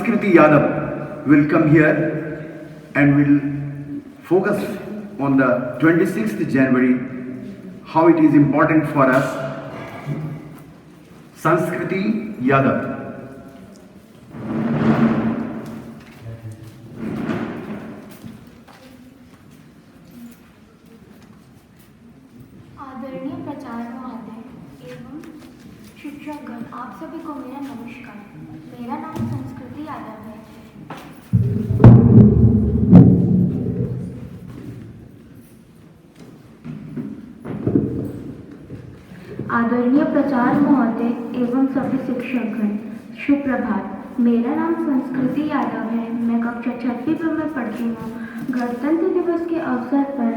Sanskriti Yadav will come here and will focus on the 26th January, how it is important for us. Sanskriti Yadav. आदरणीय प्राचार्य महोदय एवं शिक्षकगण, आप सभी को मेरा नमस्कार। मेरा नाम संस्कृति यादव है। आदरणीय प्राचार्य महोदय एवं सभी शिक्षकगण, शुभ प्रभात। मेरा नाम संस्कृति यादव है। मैं कक्षा 6वीं में पढ़ती हूँ। गणतंत्र दिवस के अवसर पर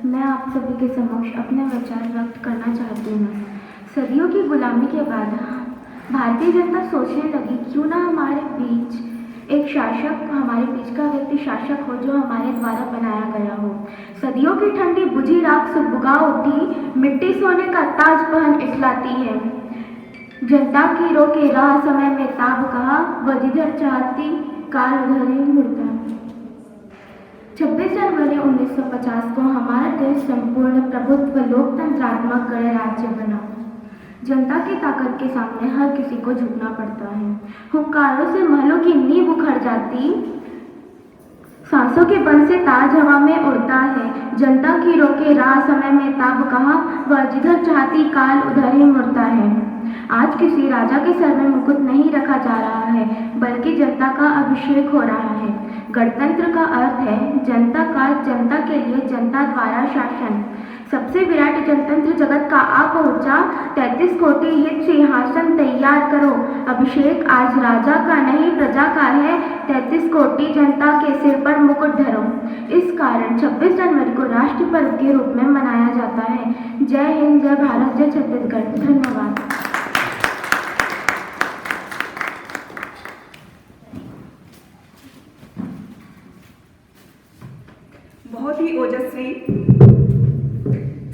मैं आप सभी के समक्ष अपने विचार व्यक्त करना चाहती हूँ। सदियों की गुलामी के बाद भारतीय जनता सोचने लगी, क्यों ना हमारे बीच एक शासक, हमारे बीच का व्यक्ति शासक हो जो हमारे द्वारा बनाया गया हो। सदियों की ठंडी बुझी राख से बुगा उठी मिट्टी सोने का ताज पहन इठलाती है। जनता की रोके राह समय में ताब कहा, वह जिधर चाहती काल उधर ही मुड़ता। 26 जनवरी 1950 को हमारा देश संपूर्ण प्रभुत्व लोकतंत्रात्मक गणराज्य बना। जनता की ताकत के सामने हर किसी को झुकना पड़ता है। हुंकारों से महलों की नींव उखड़ जाती, सांसों के बल से ताज हवा में उड़ता है। जनता की रोके राह समय में ताब कहा, वह जिधर चाहती काल उधर ही मुड़ता है। आज किसी राजा के सर में मुकुट नहीं रखा जा रहा है, बल्कि जनता का अभिषेक हो रहा है। गणतंत्र का अर्थ है जनता का, जनता के लिए जनता द्वारा शासन। सबसे विराट जनतंत्र जगत का आ पहुंचा, 33 कोटि हित सिंहासन तैयार करो। अभिषेक आज राजा का नहीं प्रजा का है, 33 कोटि जनता के सिर पर मुकुट धरो। इस कारण 26 जनवरी को राष्ट्रीय पर्व के रूप में मनाया जाता है। जय हिंद, जय भारत, जय छत्तीसगढ़। धन्यवाद। बहुत ही ओजस्वी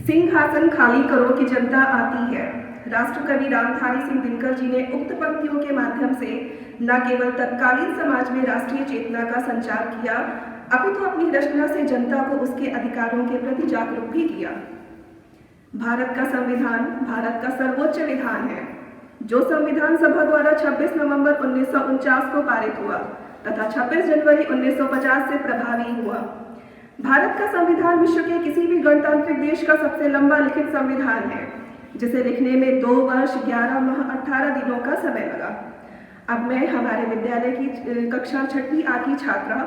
सिंहासन खाली करो कि जनता आती है। राष्ट्रकवि रामधारी सिंह दिनकर जी ने उक्त पंक्तियों के माध्यम से न केवल तत्कालीन समाज में राष्ट्रीय चेतना का संचार किया, अपितु अपनी रचना से जनता को उसके अधिकारों के प्रति जागरूक भी किया। भारत का संविधान भारत का सर्वोच्च विधान है, जो संविधान सभा द्वारा 26 नवंबर 1949 को पारित हुआ तथा 26 जनवरी 1950 से प्रभावी हुआ। भारत का संविधान विश्व के किसी भी गणतांत्रिक देश का सबसे लंबा लिखित संविधान है, जिसे लिखने में 2 वर्ष 11 माह 18 दिनों का समय लगा। अब मैं हमारे विद्यालय की कक्षा 6वीं A की छात्रा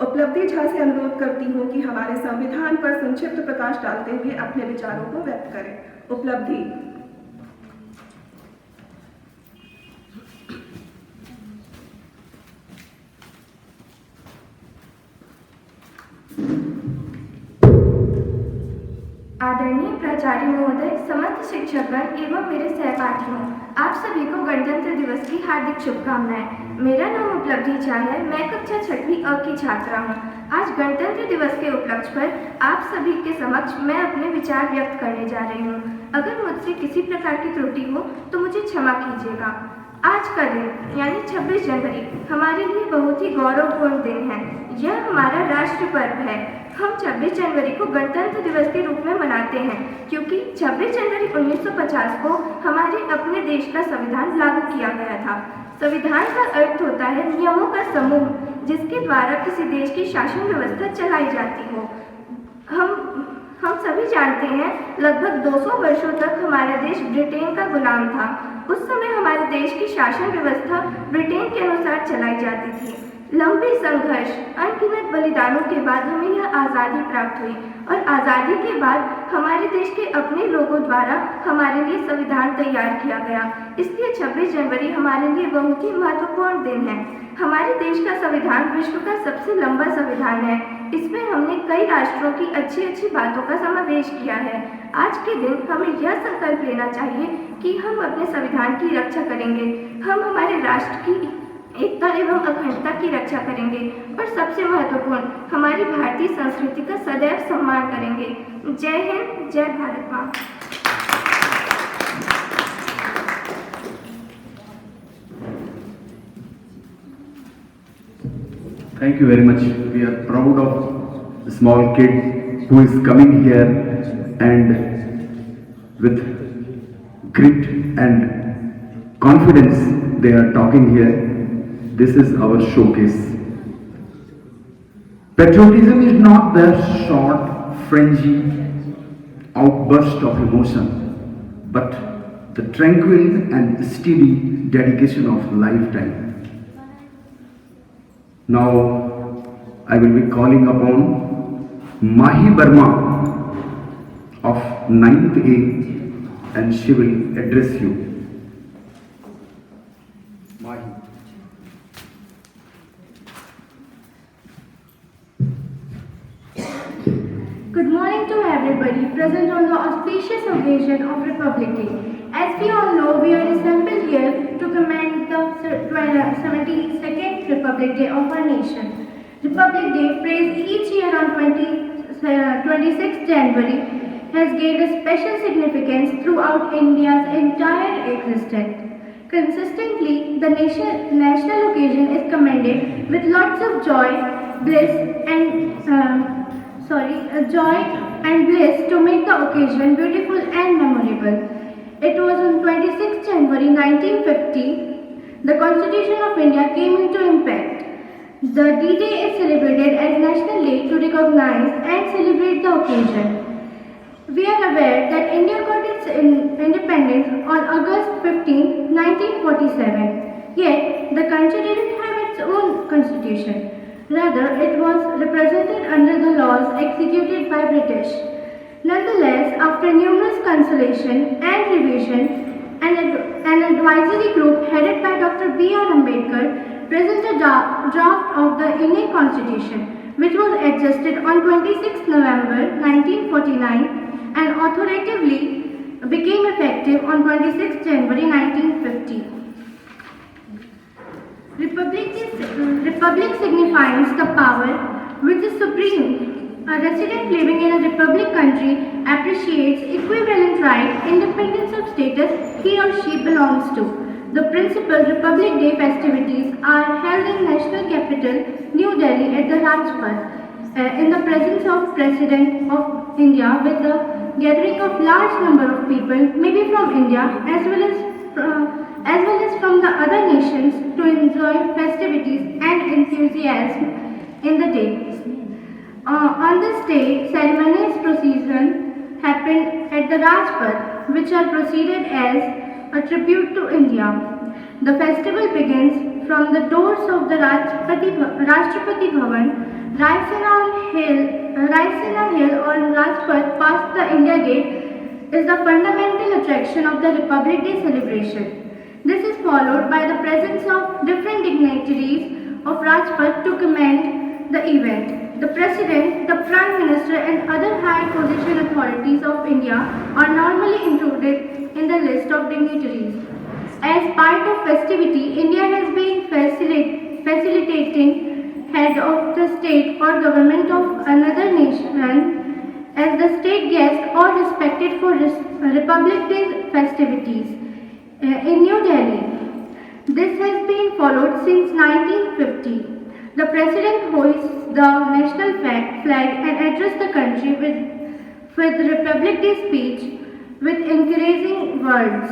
उपलब्धि झा से अनुरोध करती हूँ कि हमारे संविधान पर संक्षिप्त प्रकाश डालते हुए अपने विचारों को व्यक्त करें। उपलब्धि। आदरणीय प्राचार्य महोदय, समस्त शिक्षकगण एवं मेरे सहपाठियों, आप सभी को गणतंत्र दिवस की हार्दिक शुभकामनाएं। मेरा नाम उपलब्धि झा है। मैं कक्षा 6वीं A की छात्रा हूँ। आज गणतंत्र दिवस के उपलक्ष्य पर आप सभी के समक्ष मैं अपने विचार व्यक्त करने जा रही हूँ। अगर मुझसे किसी प्रकार की त्रुटि हो तो मुझे क्षमा कीजिएगा। आज का दिन यानी 26 जनवरी हमारे लिए बहुत ही गौरवपूर्ण दिन है। यह हमारा राष्ट्रीय पर्व है। हम 26 जनवरी को गणतंत्र दिवस के रूप में मनाते हैं, क्योंकि 26 जनवरी 1950 को हमारे अपने देश का संविधान लागू किया गया था। संविधान का अर्थ होता है नियमों का समूह, जिसके द्वारा किसी देश की शासन व्यवस्था चलाई जाती हो। हम सभी जानते हैं, लगभग 200 वर्षों तक हमारा देश ब्रिटेन का गुलाम था। उस समय हमारे देश की शासन व्यवस्था ब्रिटेन के अनुसार चलाई जाती थी। लंबे संघर्ष, अनगिनत बलिदानों के बाद हमें यह आज़ादी प्राप्त हुई और आज़ादी के बाद हमारे देश के अपने लोगों द्वारा हमारे लिए संविधान तैयार किया गया। इसलिए 26 जनवरी हमारे लिए बहुत ही महत्वपूर्ण दिन है। हमारे देश का संविधान विश्व का सबसे लंबा संविधान है। इसमें हमने कई राष्ट्रों की अच्छी बातों का समावेश किया है। आज के दिन हमें यह संकल्प लेना चाहिए कि हम अपने संविधान की रक्षा करेंगे। हम हमारे राष्ट्र की एकता एवं अखंडता की रक्षा करेंगे और सबसे महत्वपूर्ण हमारी भारतीय संस्कृति का सदैव सम्मान करेंगे। जय हिंद, जय भारत माँ। Thank you very much. We are proud of the small kid who is coming here and with grit and confidence they are talking here. This is our showcase. Patriotism is not the short, frenzy outburst of emotion, but the tranquil and steady dedication of lifetime. Now, I will be calling upon Mahi Burma of 9th A and she will address you. Mahi. Good morning to everybody present on the auspicious occasion of Republic Day. As we all know, we are assembled here to commend the 72nd Republic Day of our nation. Republic Day, praised each year on 26th January, has gained a special significance throughout India's entire existence. Consistently, the national occasion is commended with lots of joy, bliss, and joy and bliss to make the occasion beautiful and memorable. It was on 26 January 1950 the Constitution of India came into impact. The D-Day is celebrated as National Day to recognize and celebrate the occasion. We are aware that India got its independence on August 15, 1947. Yet, the country didn't have its own constitution. Rather, it was represented under the laws executed by British. Nonetheless, after numerous consultation and revision, an advisory group headed by Dr. B.R. Ambedkar presented a draft of the Indian Constitution, which was adjusted on 26 November 1949 and authoritatively became effective on 26 January 1950. Republic signifies the power which is supreme. A resident living in a republic country appreciates equivalent right, independence of status he or she belongs to. The principal Republic Day festivities are held in national capital, New Delhi at the Rajpath, in the presence of President of India with the gathering of large number of people, maybe from India as well as from the other nations to enjoy festivities and enthusiasm in the day. On this day, ceremonious procession happened at the Rajpath, which are proceeded as a tribute to India. The festival begins from the doors of the Rashtrapati Bhavan, Raisina Hill on Rajpath past the India Gate is the fundamental attraction of the Republic Day celebration. This is followed by the presence of different dignitaries of Rajpath to commend the event. The President, the Prime Minister and other high position authorities of India are normally included in the list of dignitaries. As part of festivity, India has been facilitating head of the state or government of another nation as the state guest or respected for Republic Day festivities in New Delhi. This has been followed since 1950. The President hoists the national flag and addresses the country with Republic Day speech with encouraging words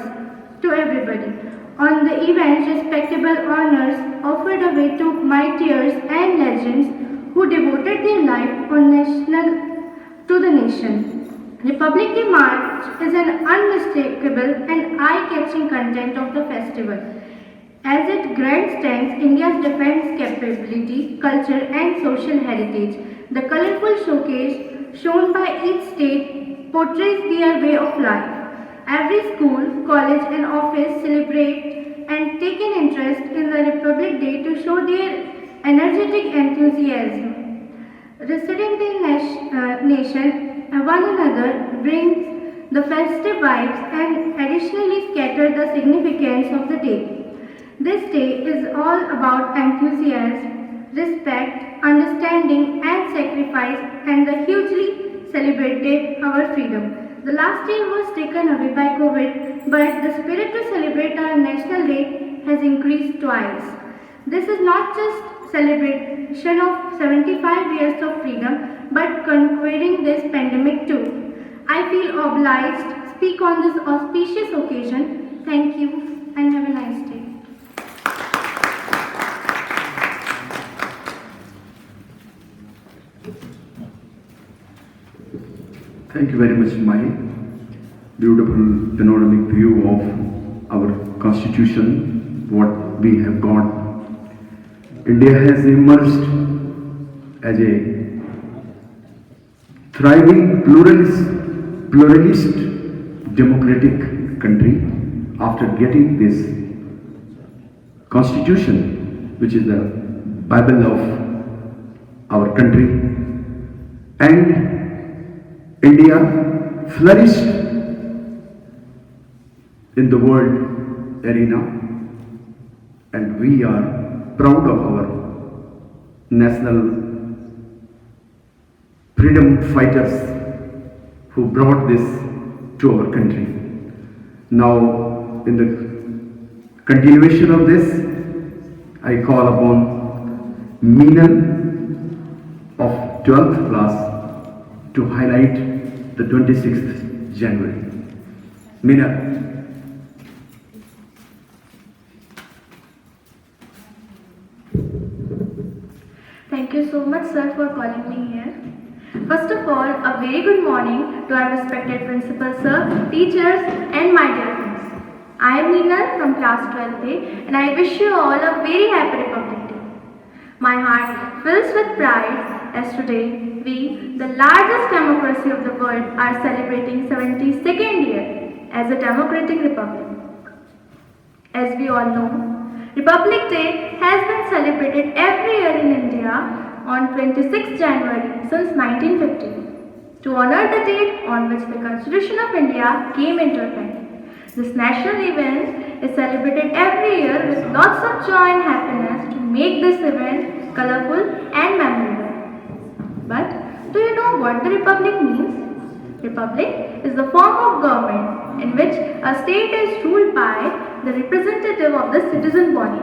to everybody. On the event, respectable honors offered away to mightiers and legends who devoted their life to the nation. Republic Day March is an unmistakable and eye-catching content of the festival, as it grandstands India's defense capability, culture and social heritage. The colorful showcase shown by each state portrays their way of life. Every school, college and office celebrate and take an interest in the Republic Day to show their energetic enthusiasm. Resident in nation one another brings the festive vibes and additionally scatter the significance of the day. This day is all about enthusiasm, respect, understanding and sacrifice and the hugely celebrated our freedom. The last year was taken away by COVID, but the spirit to celebrate our National Day has increased twice. This is not just celebration of 75 years of freedom, but conquering this pandemic too. I feel obliged to speak on this auspicious occasion. Thank you and have a nice day. Thank you very much, Mahi. Beautiful panoramic view of our constitution, what we have got. India has emerged as a thriving pluralist democratic country after getting this constitution, which is the Bible of our country. And India flourished in the world arena, and we are proud of our national freedom fighters who brought this to our country. Now, in the continuation of this, I call upon Meenal of 12th class to highlight the 26th January. Meenal. Thank you so much, sir, for calling me here. First of all, a very good morning to our respected principal, sir, teachers, and my dear friends. I am Meenal from class 12A, and I wish you all a very happy Republic Day. My heart fills with pride as today we, the largest democracy of the world, are celebrating 72nd year as a democratic republic. As we all know, Republic Day has been celebrated every year in India on 26 January since 1950 to honor the date on which the Constitution of India came into effect. This national event is celebrated every year with lots of joy and happiness to make this event colorful and memorable. But do you know what the Republic means? Republic is the form of government in which a state is ruled by the representative of the citizen body.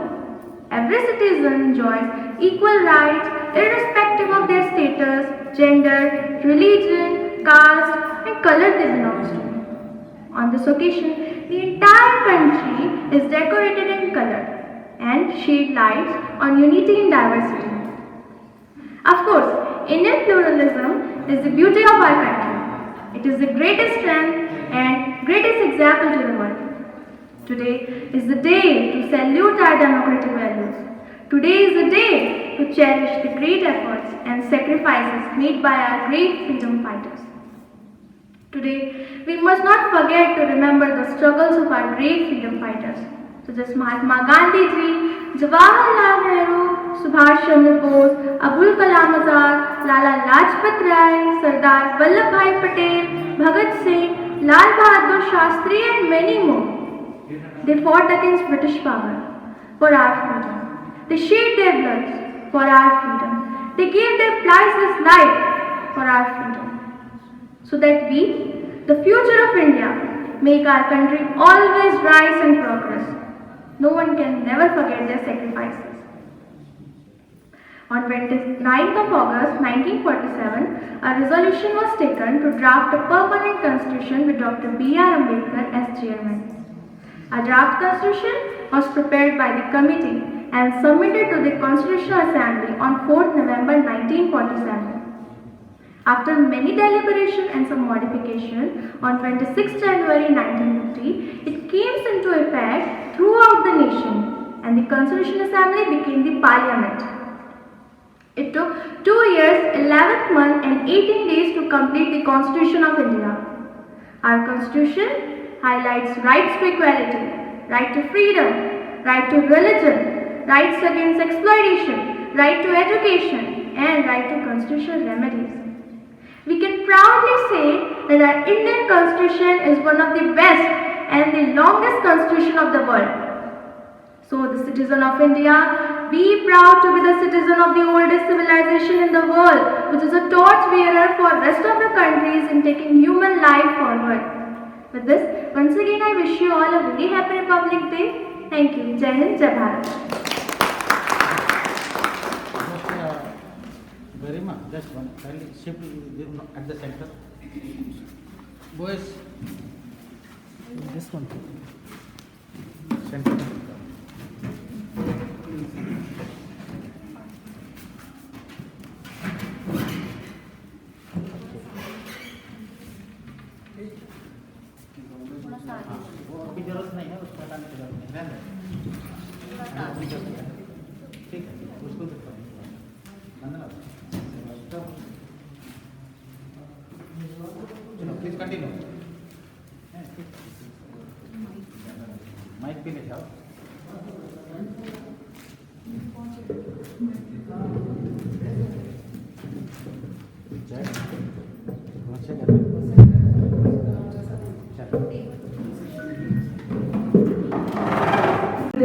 Every citizen enjoys equal rights irrespective of their status, gender, religion, caste, and color they belong to. On this occasion, the entire country is decorated in color and shed lights on unity in diversity. Of course, Indian pluralism is the beauty of our country. It is the greatest strength and greatest example to the world. Today is the day to salute our democratic values. Today is the day to cherish the great efforts and sacrifices made by our great freedom fighters. Today, we must not forget to remember the struggles of our great freedom fighters, such as Mahatma Gandhi ji, Jawaharlal Nehru, Subhash Chandra Bose, Abul Kalam Azad, Lala Lajpat Rai, Sardar Vallabhbhai Patel, Bhagat Singh, Lal Bahadur Shastri, and many more. They fought against British power for our freedom. They shed their blood for our freedom. They gave their priceless life for our freedom. So that we, the future of India, make our country always rise and progress. No one can never forget their sacrifices. On 29th of August 1947, a resolution was taken to draft a permanent constitution with Dr. B.R. Ambedkar as chairman. A draft constitution was prepared by the committee and submitted to the Constitutional Assembly on 4th November 1947. After many deliberation and some modification, on 26 January 1950, it came into effect throughout the nation and the Constitutional Assembly became the Parliament. It took 2 years, 11 months and 18 days to complete the Constitution of India. Our Constitution highlights rights to equality, right to freedom, right to religion, rights against exploitation, right to education, and right to constitutional remedies. We can proudly say that our Indian Constitution is one of the best and the longest constitution of the world. So, the citizen of India, be proud to be the citizen of the oldest civilization in the world, which is a torch bearer for rest of the countries in taking human life forward. With this, once again I wish you all a very happy Republic Day. Thank you. Jai Hind, Jai Bharat. one. Kindly shift at the center. Boys, this one. Center. वो अभी जरूरत नहीं है, उसको हटाने की जरूरत नहीं है। अभी जरूरत नहीं है। ठीक है, उसको देखो। धन्यवाद। चलो, प्लीज कंटिन्यू। माइक पे ले जाओ। जय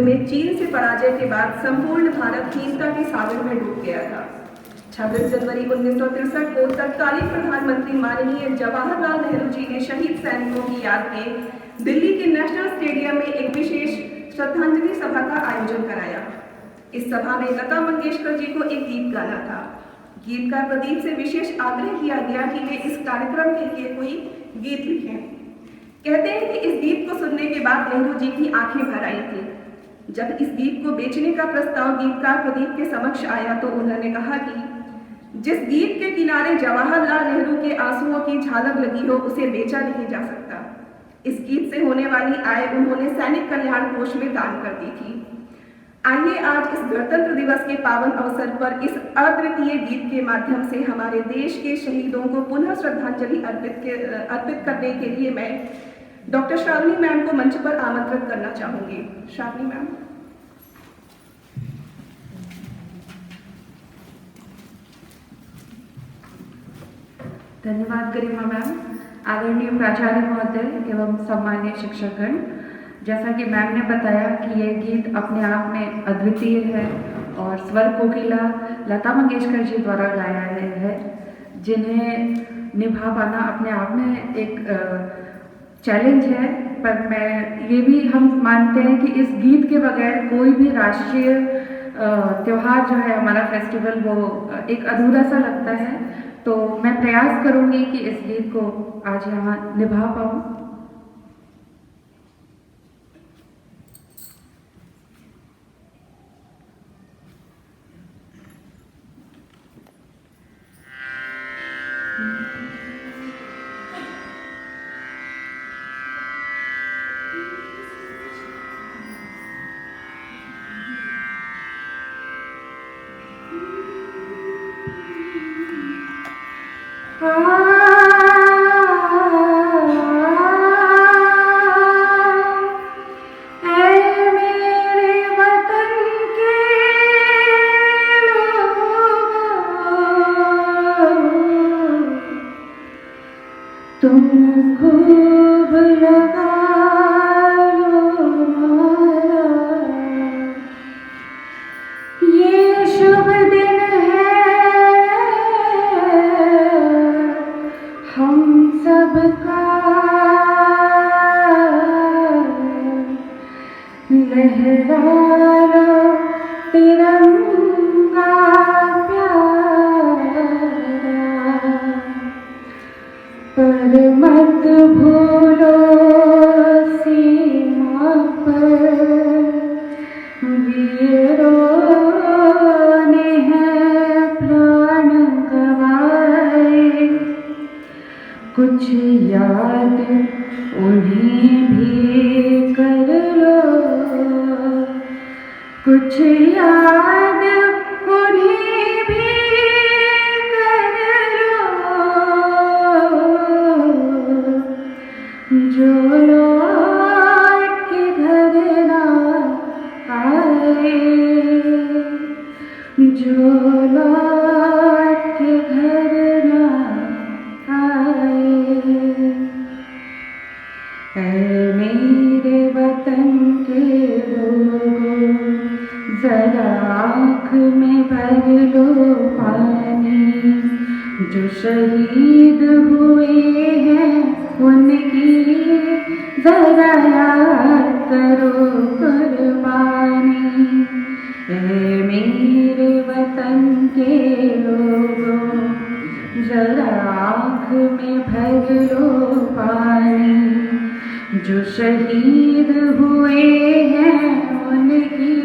में चीन से पराजय के बाद संपूर्ण भारत हीनता के सागर में डूब गया था। 26 जनवरी 1963 को तत्कालीन प्रधानमंत्री माननीय जवाहरलाल नेहरू जी ने शहीद सैनिकों की याद में दिल्ली के नेशनल स्टेडियम में एक विशेष श्रद्धांजलि सभा का आयोजन कराया। इस सभा में लता मंगेशकर जी को एक गीत गाना था। गीतकार प्रदीप से विशेष आग्रह किया गया कि वे इस कार्यक्रम के लिए कोई गीत लिखें। कहते हैं कि इस गीत को सुनने के बाद नेहरू जी की आंखें भर आई थी। जब इस गीत को बेचने का प्रस्ताव गीतकार प्रदीप के समक्ष आया तो उन्होंने कहा कि जिस गीत के किनारे जवाहरलाल नेहरू के आंसुओं की झलक लगी हो उसे बेचा नहीं जा सकता। इस गीत से होने वाली आय उन्होंने सैनिक कल्याण कोष में दान कर दी थी। आइए आज इस गणतंत्र दिवस के पावन अवसर पर इस अद्वितीय गीत के माध्यम से हमारे देश के शहीदों को पुनः श्रद्धांजलि अर्पित करने के लिए मैं डॉक्टर श्रावणी मैम को मंच पर आमंत्रित करना चाहूंगी। श्रावणी मैम। धन्यवाद गरिमा मैम। आदरणीय प्राचार्य महोदय एवं सम्मानीय शिक्षकगण, जैसा कि मैम ने बताया कि ये गीत अपने आप में अद्वितीय है और स्वर कोकिला लता मंगेशकर जी द्वारा गाया है, जिन्हें निभा पाना अपने आप में एक चैलेंज है। पर मैं ये भी हम मानते हैं कि इस गीत के बगैर कोई भी राष्ट्रीय त्यौहार जो है हमारा फेस्टिवल वो एक अधूरा सा लगता है। तो मैं प्रयास करूंगी कि इस गीत को आज यहाँ निभा पाऊँ। तुम खूब लगा लो माला, ये शुभ दिन है हम सबका, लहरा लो तिरंगा प्यारा, पर मत भूलो सीमा पर वीरों ने है प्राण गवाए। कुछ याद उन्हें भी कर लो, कुछ याद उन्हें भी कर लो, जो लौट के घर ना आए, जो लौट के घर ना आए। ऐ मेरे वतन के लोगों, जरा आँख में भर लो पानी, जो शहीद हुए हैं उनकी जरा याद करो कुर्बानी। ऐ मेरे वतन के लोगों, लो पानी। जो शहीद हुए हैं उनकी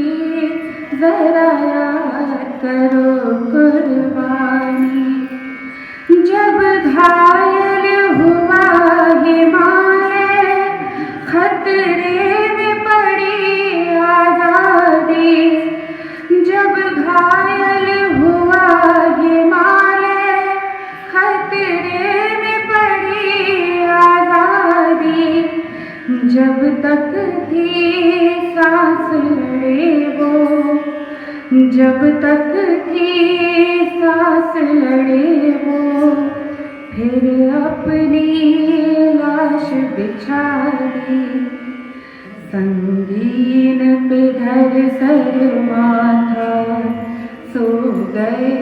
जरा याद करो कुर्बानी। जब घायल हुआ हिमालय, खतरे में पड़ी आजादी। जब घायल हुआ हिमालय, खतरे में पड़ी आजादी। जब तक थी सांस लड़े वो, जब तक थी सांस लड़े वो, फिर अपनी लाश बिछा दी। संगीन पे धर सर माथा, सो गए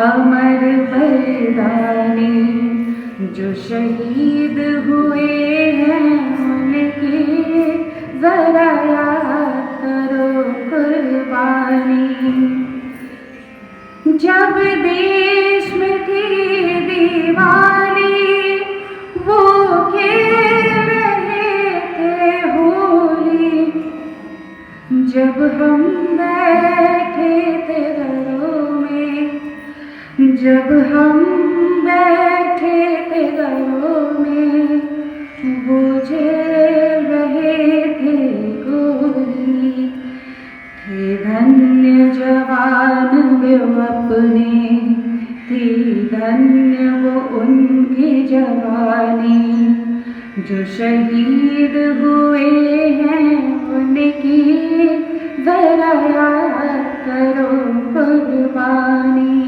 अमर बलिदानी। जो शहीद हुए हैं उनकी जरा याद करो कुर्बानी। जब देश में थी दिवाली, वो खेल रहे थे होली। जब हम बैठे थे घरों में, जब हम बैठे थे घरों में, वो झेल रहे थे गोली। थे धन्य जवान वो अपने, थी धन्य वो उनकी जवानी। जो शहीद हुए हैं उनकी जरा याद करो कुर्बानी।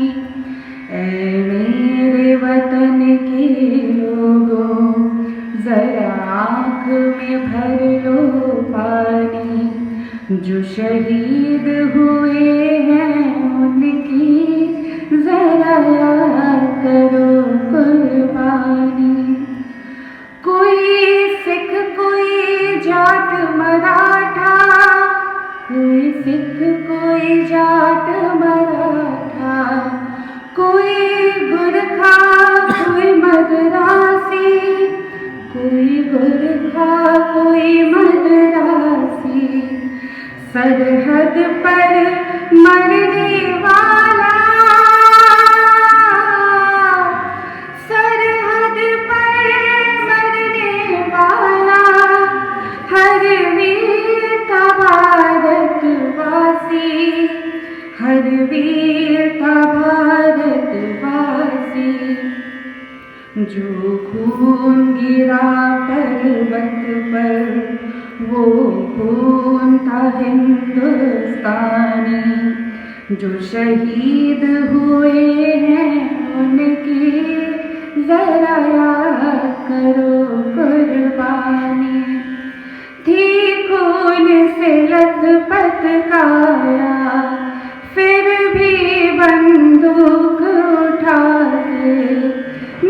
ऐ मेरे वतन के लोगों, जरा आँख में भर लो पानी। जो शहीद हुए हैं उनकी जरा याद करो कुर्बानी। कोई सिख कोई जाट मराठा, कोई सिख कोई जाट मराठा, कोई गुरखा कोई मद्रासी, कोई गुरखा कोई मद्रासी। सरहद पर मरने वाला, सरहद पर मरने वाला, हर वीर था भारतवासी, हर वीर था भारतवासी। जो खून गिरा पर्वत पर, वो खून था हिंदुस्तानी। जो शहीद हुए हैं उनकी जरा याद करो कुर्बानी। थी खून से लथपथ काया, फिर भी बंदूक उठा के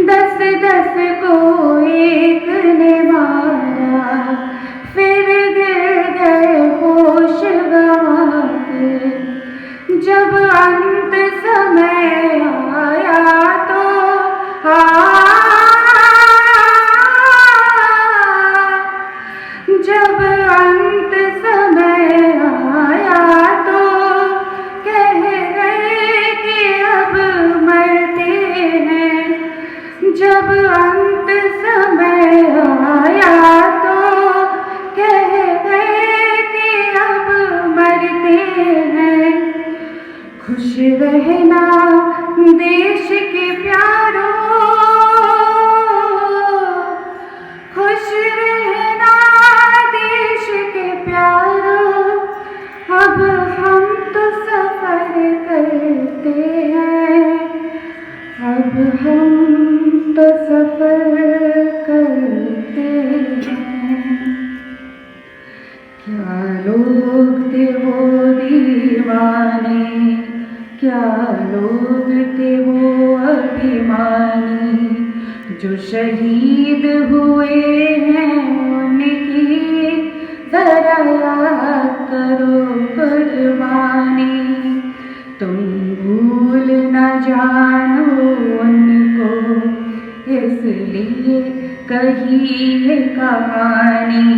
10-10 को एक ने मारा। फिर गिर गए होश गंवा के, जब अंत समय आया तो जब अंत समय आया तो कह गए कि अब मरते हैं। जब अंत समय आया तो कह गए कि अब मरते हैं। खुश रहना देश के प्यारों, खुश रहना देश के प्यारों। अब हम तो सफर करते हैं, अब हम तो सफर करते हैं। क्या लोग थे वो दीवाने, क्या लोग थे वो अभिमानी। जो शहीद हुए हैं उनकी जरा याद करो कुर्बानी। तुम भूल न जानो उनको, इसलिए कही है कहानी,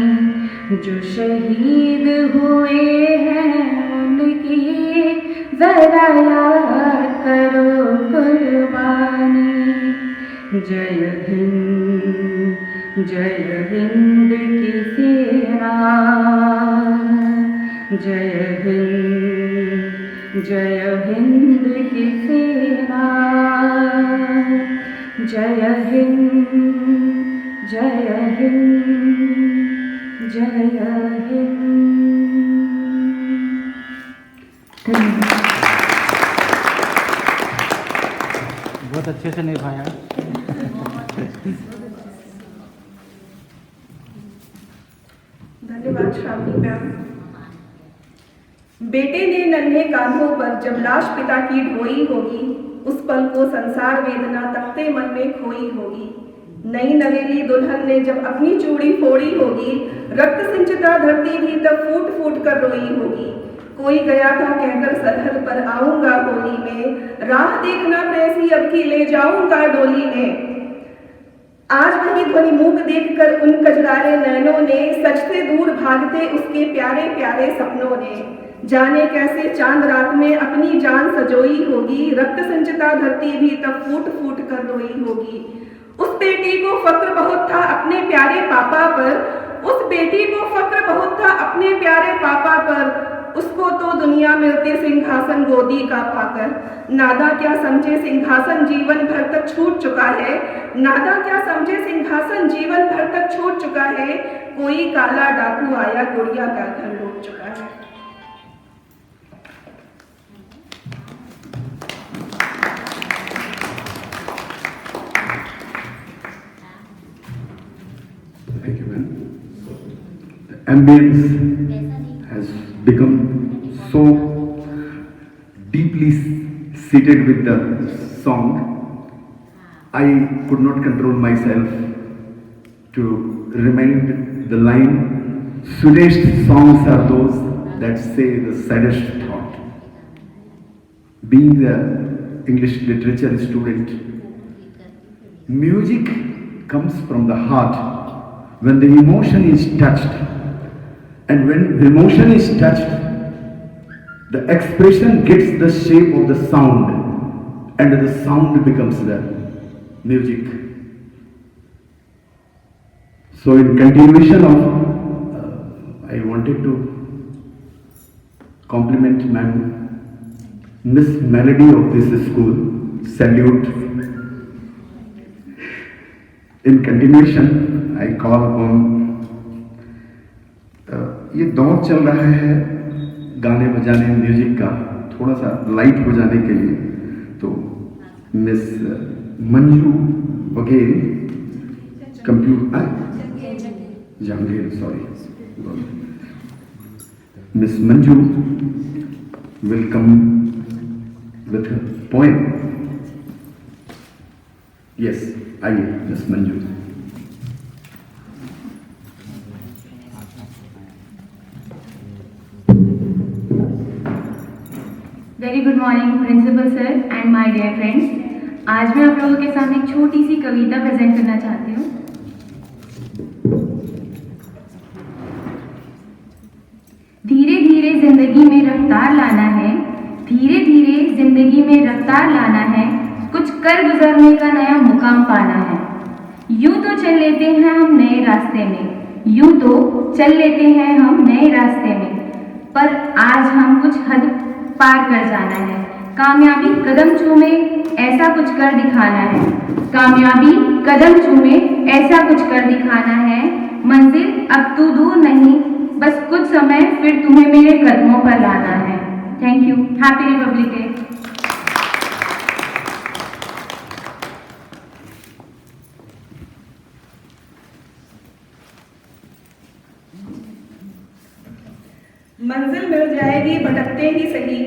जो शहीद हुए हैं उनकी जरा याद करो कुर्बानी। जय हिंद की सेना, जय हिंद की सेना, जय हिंद, जय हिंद, जय हिंद। धन्यवाद। बहुत अच्छे से निभाया। धन्यवाद श्रावणी मैम। बेटे ने नन्हे कांधों पर जब लाश पिता की ढोई होगी, उस पल को संसार वेदना तकते मन में खोई होगी। नई नवेली दुल्हन ने जब अपनी चूड़ी फोड़ी होगी, रक्त सिंचता धरती भी तब फूट फूट कर रोई होगी। कोई गया था कहकर सरहद पर आऊंगा होली में, राह देखना प्रेसी अब की ले जाऊंगा डोली में। आज वही ध्वनि मूक देखकर उन कजरारे नैनों ने, सचते दूर भागते उसके प्यारे प्यारे सपनों ने। जाने कैसे चांद रात में अपनी जान सजोई होगी, रक्त संचिता धरती भी तब फूट फूट कर रोई होगी। उस बेटी को फक्र बहुत था अपने प्यारे पापा पर, उस बेटी को फक्र बहुत था अपने प्यारे पापा पर। उसको तो दुनिया मिलते सिंहासन गोदी का पाकर। नादा क्या समझे सिंहासन जीवन भर तक छूट चुका है, नादा क्या समझे सिंहासन जीवन भर तक छूट चुका है। कोई काला डाकू आया गुड़िया का घर लूट चुका है। Thank you, ma'am. The ambience has become so deeply seated with the song. I could not control myself to remind the line, sweetest songs are those that say the saddest thought. Being the English literature student, music comes from the heart when the emotion is touched. And when emotion is touched, the expression gets the shape of the sound, and the sound becomes the music. So in continuation of, I wanted to compliment ma'am, Miss Melody of this school, salute. In continuation, I call on, ये दौर चल रहा है गाने बजाने music का, थोड़ा सा लाइट हो जाने के लिए, तो miss Manju Baghel Jahangir, sorry, miss Manju will come with a poem. Yes, आइए miss Manju. Very good morning principal sir and my dear friends. आज मैं आप लोगों के सामने एक छोटी सी कविता प्रेजेंट करना चाहती हूँ। धीरे धीरे जिंदगी में रफ्तार लाना है, धीरे धीरे जिंदगी में रफ्तार लाना है, कुछ कर गुजरने का नया मुकाम पाना है। यूं तो चल लेते हैं हम नए रास्ते में, यूं तो चल लेते हैं हम नए रास्ते में, पर आज हम कुछ हद पार कर जाना है। कामयाबी कदम चूमे ऐसा कुछ कर दिखाना है, कामयाबी कदम चूमे ऐसा कुछ कर दिखाना है। मंजिल अब तू दूर नहीं, बस कुछ समय फिर तुम्हें मेरे कदमों पर लाना है। Thank you. Happy Republic day. मंजिल मिल जाएगी भटकते ही सही,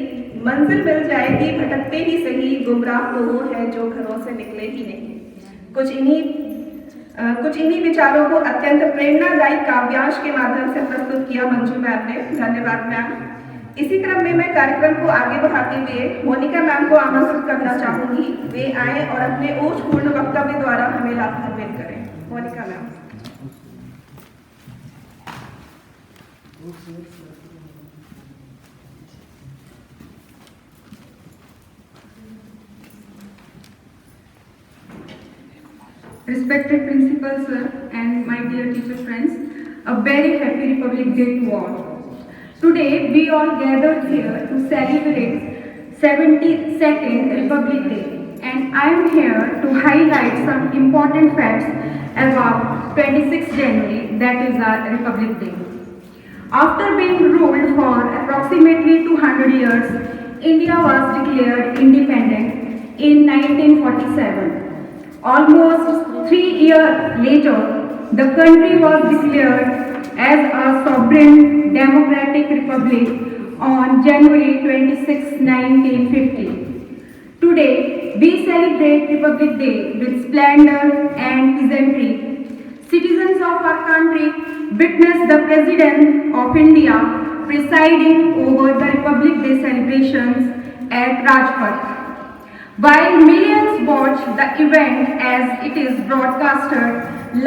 मंजिल मिल जाएगी भटकते ही सही, गुमराह तो वो है जो घरों से निकले ही नहीं। कुछ इन्हीं विचारों को अत्यंत प्रेरणादायी काव्यांश के माध्यम से प्रस्तुत किया मंजू मैम ने। धन्यवाद मैम। इसी क्रम में मैं कार्यक्रम को आगे बढ़ाते हुए मोनिका मैम को आमंत्रित करना चाहूंगी। वे आए और अपने ओजपूर्ण वक्तव्य द्वारा हमें लाभान्वित करें। Monika ma'am. Respected Principal Sir and my dear teacher friends, a very happy Republic Day to all. Today we all gathered here to celebrate 72nd Republic Day, and I am here to highlight some important facts about 26th January, that is our Republic Day. After being ruled for approximately 200 years, India was declared independent in 1947. Almost 3 years later, the country was declared as a sovereign democratic republic on January 26, 1950. Today, we celebrate Republic Day with splendor and peasantry. Citizens of our country witness the President of India presiding over the Republic Day celebrations at Rajpath, while millions watch the event as it is broadcasted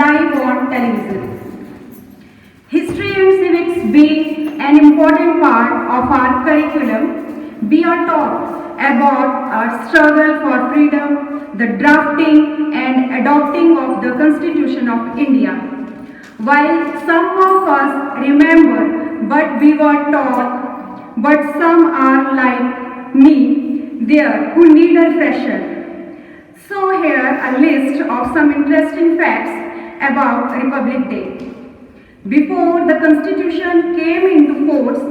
live on television. History and civics being an important part of our curriculum, we are taught about our struggle for freedom, the drafting and adopting of the Constitution of India. While some of us remember what we were taught, but some are like me, there who need a refresher. So here a list of some interesting facts about Republic Day. Before the Constitution came into force,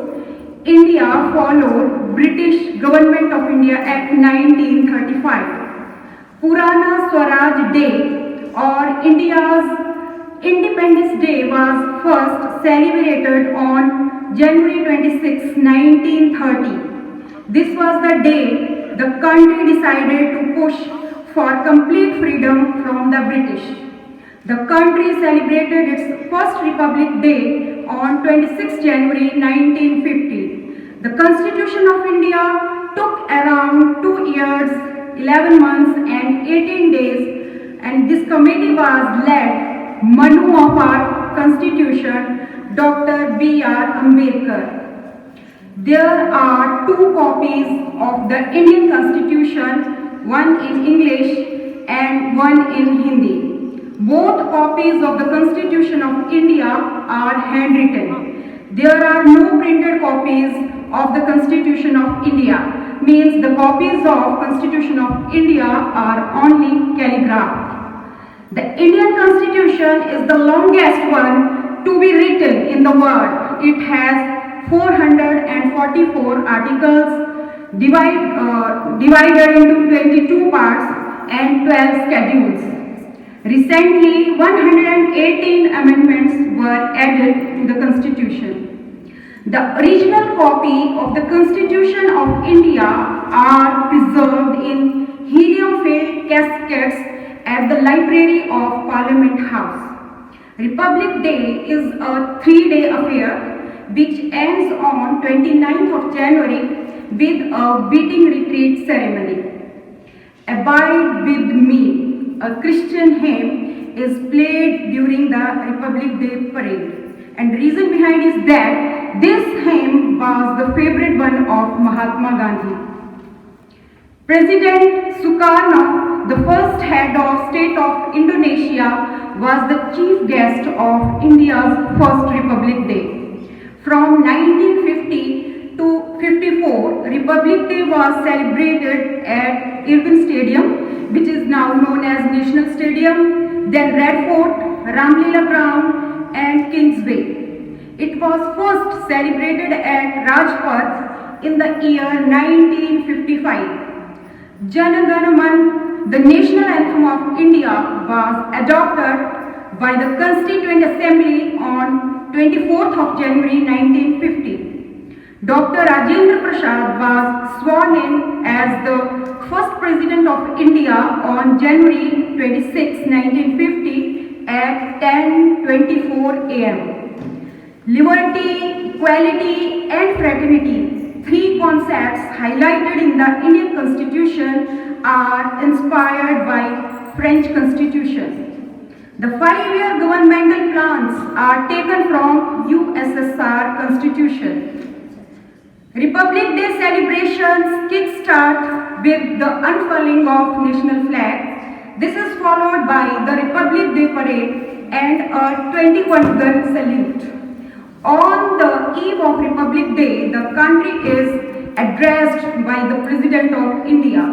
India followed British Government of India Act 1935. Purana Swaraj Day or India's Independence Day was first celebrated on January 26, 1930. This was the day the country decided to push for complete freedom from the British. The country celebrated its first Republic Day on 26 January 1950. The Constitution of India took around 2 years, 11 months and 18 days, and this committee was led Manu of our Constitution, Dr. B.R. Ambedkar. There are 2 copies of the Indian Constitution, one in English and one in Hindi. Both copies of the Constitution of India are handwritten. There are no printed copies of the Constitution of India, means the copies of Constitution of India are only calligraphed. The Indian Constitution is the longest one to be written in the world. It has 444 articles divided into 22 parts and 12 schedules. Recently, 118 amendments were added to the Constitution. The original copy of the Constitution of India are preserved in helium-filled caskets at the Library of Parliament House. Republic Day is a 3-day affair which ends on 29th of January with a beating retreat ceremony. Abide with me, a Christian hymn, is played during the Republic Day parade. And the reason behind is that this hymn was the favorite one of Mahatma Gandhi. President Sukarno, the first head of state of Indonesia, was the chief guest of India's first Republic Day. From 1950 to 54, Republic Day was celebrated at Irvin Stadium, which is now known as National Stadium, then Red Fort, Ramlila Ground and Kingsway. It was first celebrated at Rajpath in the year 1955. Jana Gana Man, the national anthem of India, was adopted by the Constituent Assembly on 24th of January 1950. Dr. Rajendra Prasad was sworn in as the first President of India on January 26, 1950 at 10:24 am. Liberty, equality and fraternity three concepts highlighted in the Indian Constitution are inspired by French Constitution. The 5-year governmental plans are taken from USSR Constitution. Republic Day celebrations kick-start with the unfurling of national flag. This is followed by the Republic Day parade and a 21-gun salute. On the eve of Republic Day, the country is addressed by the President of India.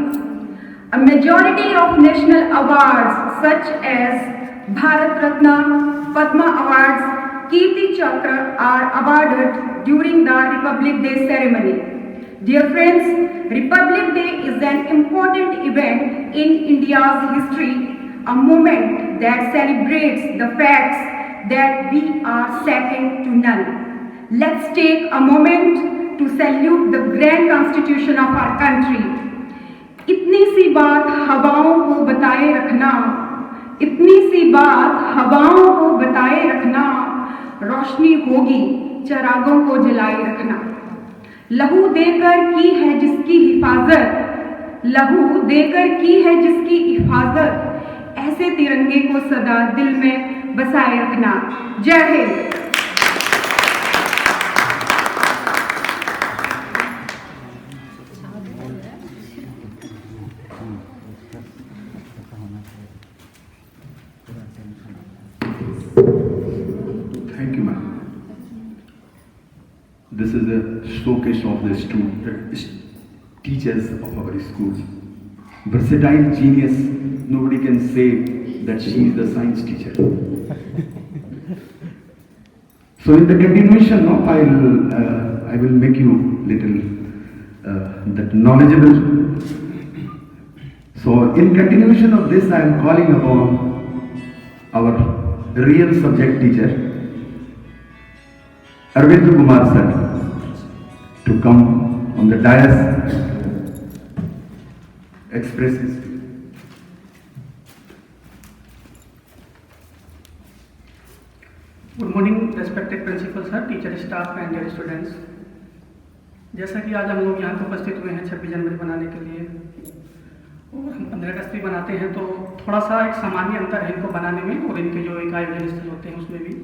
A majority of national awards such as Bharat Ratna, Padma Awards, Kirti Chakra are awarded during the Republic Day ceremony. Dear friends, Republic Day is an important event in India's history, a moment that celebrates the facts that we are second to none. Let's take a moment to salute the grand constitution of our country. इतनी सी बात हवाओं को बताए रखना, इतनी सी बात हवाओं को बताए रखना, रोशनी होगी चिरागों को जलाए रखना। लहू देकर की है जिसकी हिफाजत, लहू देकर की है जिसकी हिफाजत, ऐसे तिरंगे को सदा दिल में बसाए रखना। जय Hind. Thank you, ma'am. This is a showcase of the teachers of our school. Versatile genius. Nobody can say that she is the science teacher. So in the continuation of, I will make you little that knowledgeable. So in continuation of this, I am calling upon our real subject teacher, Arvind Kumar sir, to come on the dais, express his view. Good morning respected principal sir, teacher staff and dear students. जैसा कि आज हम लोग यहाँ पे उपस्थित हुए हैं 26 जनवरी बनाने के लिए और हम 15 अगस्त भी बनाते हैं, तो थोड़ा सा एक सामान्य अंतर है इनको बनाने में और इनके जो एक आयोजन स्थल होते हैं उसमें भी।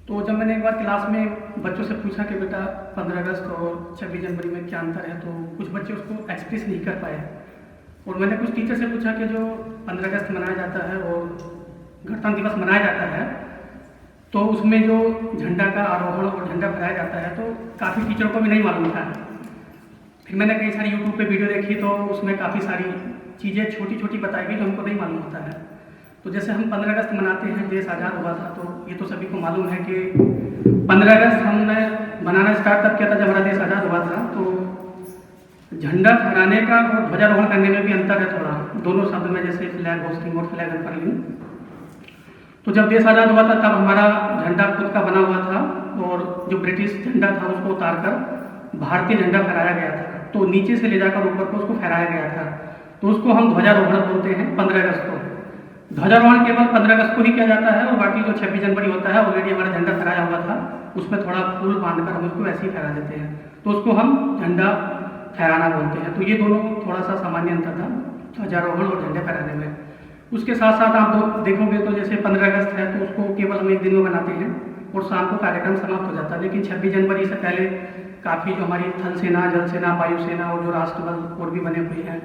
तो जब मैंने एक बार क्लास में बच्चों से पूछा कि बेटा 15 अगस्त और 26 जनवरी में क्या अंतर है, तो कुछ बच्चे उसको एक्सप्रेस नहीं कर पाए। और मैंने कुछ टीचर से पूछा कि जो 15 अगस्त मनाया जाता है और गणतंत्र दिवस मनाया जाता है, तो उसमें जो झंडा का आरोहण और झंडा फहराया जाता है, तो काफ़ी टीचरों को भी नहीं मालूम था। फिर मैंने कई सारी यूट्यूब पे वीडियो देखी, तो उसमें काफ़ी सारी चीज़ें छोटी छोटी बताई गई जो हमको नहीं मालूम होता है। तो जैसे हम 15 अगस्त मनाते हैं, देश आज़ाद हुआ था, तो ये तो सभी को मालूम है कि 15 अगस्त हमने मनाना स्टार्ट तब किया था जब हमारा देश आज़ाद हुआ था। तो झंडा फहराने का और ध्वजारोहण करने में भी अंतर है थोड़ा, दोनों शब्द में, जैसे फ्लैग होस्टिंग और फ्लैग अनफर्लिंग। तो जब देश आज़ाद हुआ था तब हमारा झंडा खुद का बना हुआ था और जो ब्रिटिश झंडा था उसको उतारकर भारतीय झंडा फहराया गया था। तो नीचे से ले जाकर ऊपर को उसको फहराया गया था, तो उसको हम ध्वजारोहण बोलते हैं 15 अगस्त को। ध्वजारोहण केवल 15 अगस्त को ही किया जाता है और बाकी जो 26 जनवरी होता है ऑलरेडी हमारा झंडा फहराया हुआ था, उसमें थोड़ा फूल बांधकर हम उसको वैसे ही फहरा देते हैं, तो उसको हम झंडा फहराना बोलते हैं। तो ये दोनों थोड़ा सा सामान्य अंतर था ध्वजारोहण और झंडे फहराने में। उसके साथ साथ आप देखोगे तो जैसे 15 अगस्त है तो उसको केवल हम एक दिन में बनाते हैं और शाम को कार्यक्रम समाप्त हो जाता है। लेकिन 26 जनवरी से पहले काफ़ी जो हमारी थल सेना, जल सेना, वायु सेना और जो राष्ट्रबल और भी बने हुए हैं,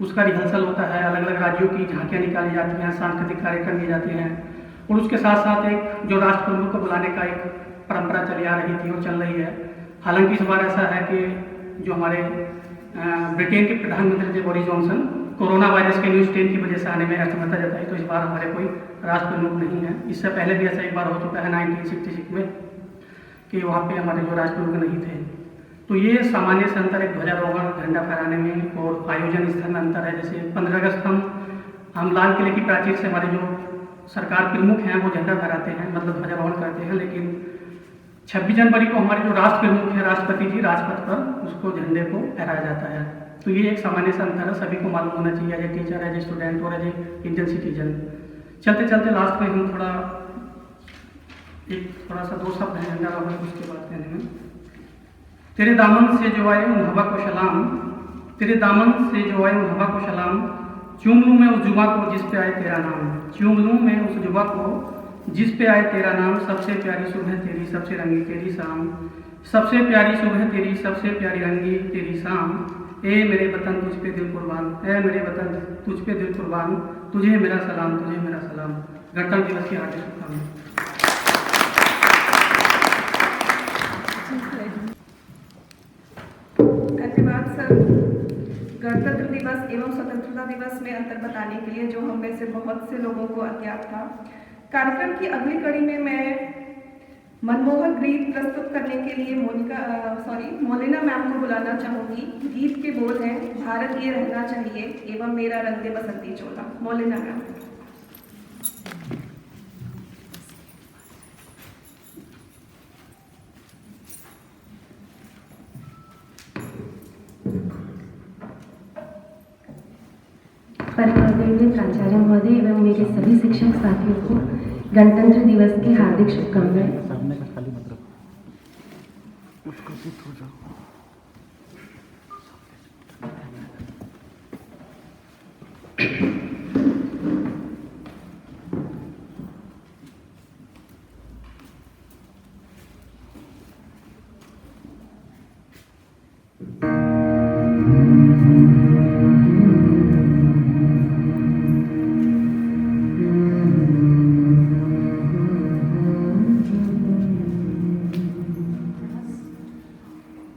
उसका रिहर्सल होता है, अलग अलग राज्यों की झांकियाँ निकाली जाती हैं, सांस्कृतिक कार्यक्रम किए जाते हैं। और उसके साथ साथ एक जो राष्ट्र प्रमुख को बुलाने का एक परंपरा चली आ रही थी और चल रही है। हालांकि इस बार ऐसा है कि जो हमारे ब्रिटेन के प्रधानमंत्री थे बोरिस जॉनसन, कोरोना वायरस के न्यू स्ट्रेन की वजह से आने में असमर्थता जताई, तो इस बार हमारे कोई राष्ट्र प्रमुख नहीं है। इससे पहले भी ऐसा एक बार हो चुका है 1966 में कि वहाँ पे हमारे जो राष्ट्र प्रमुख नहीं थे। तो ये सामान्य से अंतर एक ध्वजारोहण, झंडा फहराने में और आयोजन स्थल में अंतर है। जैसे 15 अगस्त हम लाल किले की प्राचीर से हमारे जो सरकार प्रमुख हैं वो झंडा फहराते हैं, मतलब ध्वजारोहण करते हैं। लेकिन 26 जनवरी को हमारे जो राष्ट्र प्रमुख है, राष्ट्रपति जी, राजपथ पर उसको झंडे को फहराया जाता है। तो ये एक सामान्य सा अंतर है, सभी को मालूम होना चाहिए, as a teacher, as a student और एज ए इंडियन सिटीजन। चलते चलते लास्ट में हम थोड़ा सा 2 शब्द हैं झंडा रोहण उसके बाद कहने में। तेरे दामन से जो आए उन हवा को सलाम, तेरे दामन से जो आए उन हवा को सलाम, चूम लूँ मैं उस जुबा को जिस पे आए तेरा नाम, चूम लूँ मैं उस जुबा को जिस पे आए तेरा नाम। सबसे प्यारी सुबह तेरी सबसे रंगी तेरी शाम, सबसे प्यारी सुबह तेरी सबसे प्यारी रंगी तेरी शाम। ए मेरे वतन तुझ पे दिल कुर्बान, ए मेरे वतन तुझ पे दिल कुर्बान, तुझे मेरा सलाम, तुझे मेरा सलाम। गणतंत्र दिवस की हार्दिक शुभकामनाएं। धन्यवाद सर। गणतंत्र दिवस एवं स्वतंत्रता दिवस में अंतर बताने के लिए जो हम में से बहुत से लोगों को अज्ञात था। कार्यक्रम की अगली कड़ी में मैं मनमोहक गीत प्रस्तुत करने के लिए मोलिना मैम को बुलाना चाहूंगी। गीत के बोल हैं भारत ये रहना चाहिए एवं मेरा रंग दे बसंती चोला। Molina ma'am. परमादरणीय प्राचार्य महोदय एवं मेरे सभी शिक्षक साथियों को गणतंत्र दिवस की हार्दिक शुभकामनाएं। सामने का खाली मत रखो, उसको चित हो जाओ।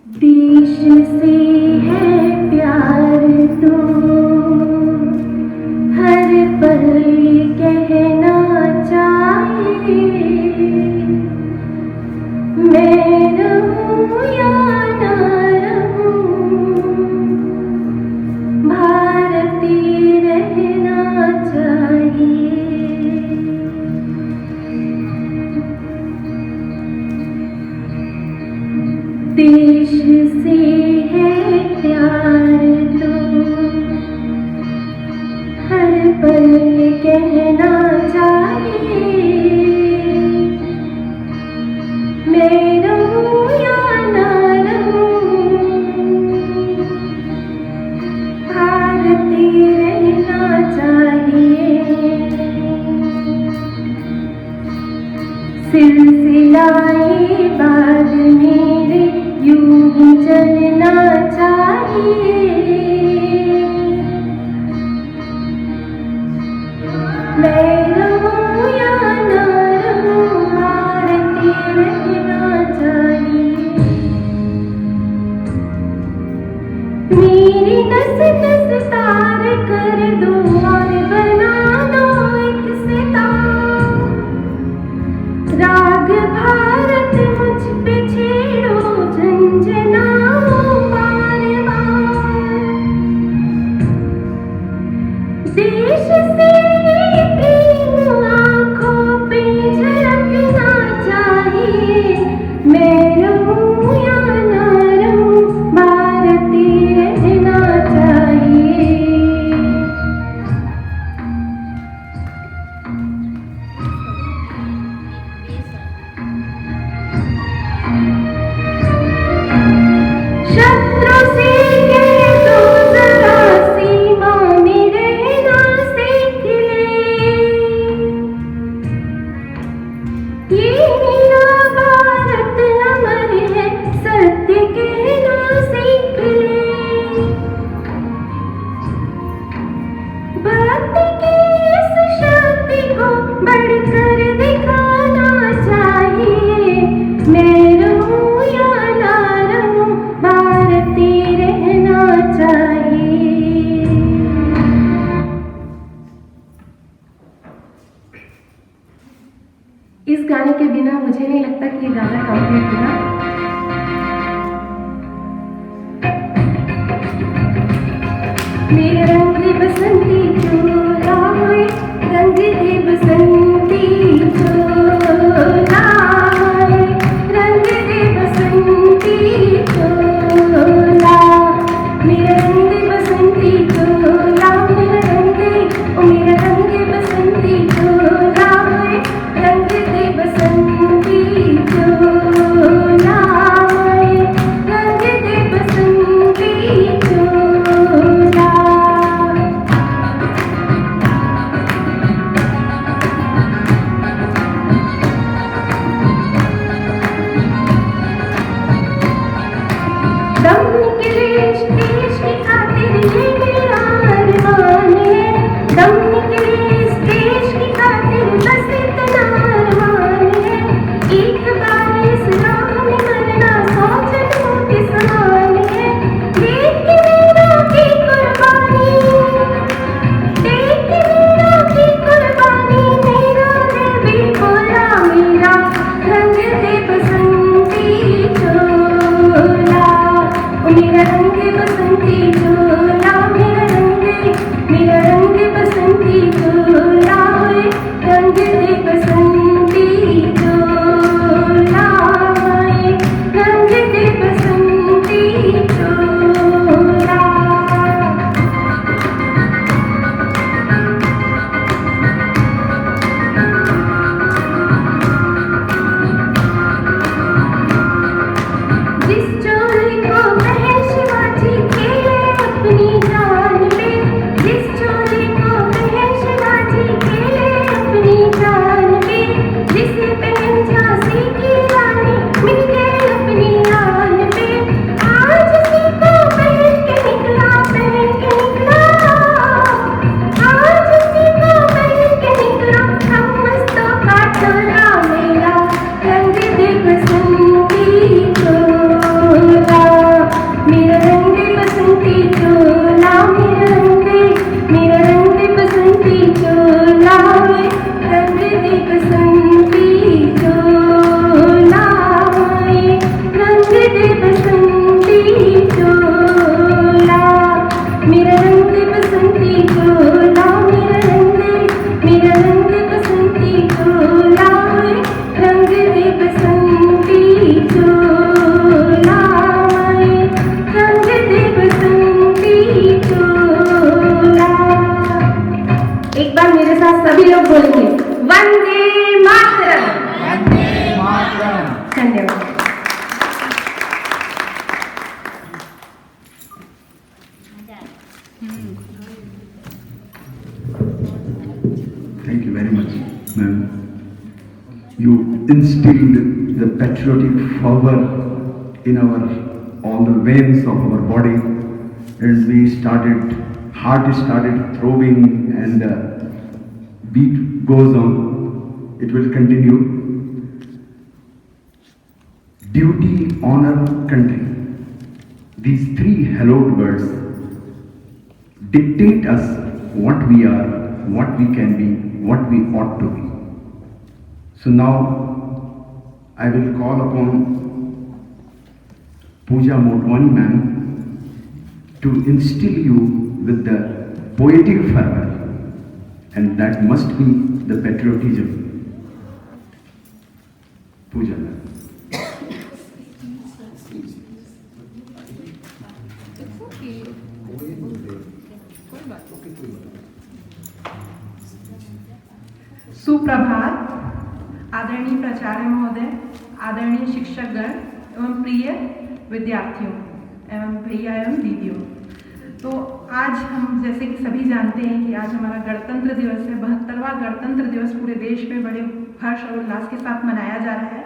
देश से है प्यार तो हर पल कहना चाहिए, मैं रहूं या ना रहूं भारतीय रहना चाहिए। देश से है प्यार तो हर पल कहना चाहिए, मैं रहूं या ना रहूं भारतीय रहना चाहिए। सिलसिलाए बाद मेरे यूं ही चलना चाहिए, मैं रहूं या ना रहूं भारतीय रहना चाहिए। मेरी नस नस तार कर दो और बना दो एक सितार, राग भारत मुझ पे छेड़ो झंझनाओ बार बार। देश से प्रेम आँखों पे झलकना चाहिए, मैं रहूं या ना रहूं भारतीय रहना चाहिए। शत्रु से कह दो जरा सीमा में रहना सीख ले, ये मेरा भारत अमर है सत्य कहना सीख ले। भक्ति की इस शक्ति को बढ़कर दिखाना चाहिए, मैं रहूं या ना रहूं भारतीय रहना चाहिए। इस गाने के बिना मुझे नहीं लगता कि ये गाना कंप्लीट होगा। मेरे रंग दे बसंती चोला होए, रंग दे बसंती चोला होए, रंग दे बसंती चोला। मेरा रंग दे बसंती चोला, मेरा रंग दे ओ मेरा रंग दे बसंती चोला होए, रंग दे बसंती चोला होए, रंग Thank you very much, ma'am. You instilled the patriotic fervor in all the veins of our body, and heart started throbbing, and beat goes on. It will continue. Duty, honor, country. These three hallowed words dictate us what we are, what we can be, what we ought to be. So now I will call upon Pooja Motwani ma'am to instill you with the poetic fervor, and that must be the patriotism. Pooja ma'am. सुप्रभात, आदरणीय प्राचार्य महोदय, आदरणीय शिक्षकगण एवं प्रिय विद्यार्थियों एवं भैया एवं दीदियों। तो आज हम जैसे कि सभी जानते हैं कि आज हमारा गणतंत्र दिवस है। 72वां गणतंत्र दिवस पूरे देश में बड़े हर्ष और उल्लास के साथ मनाया जा रहा है।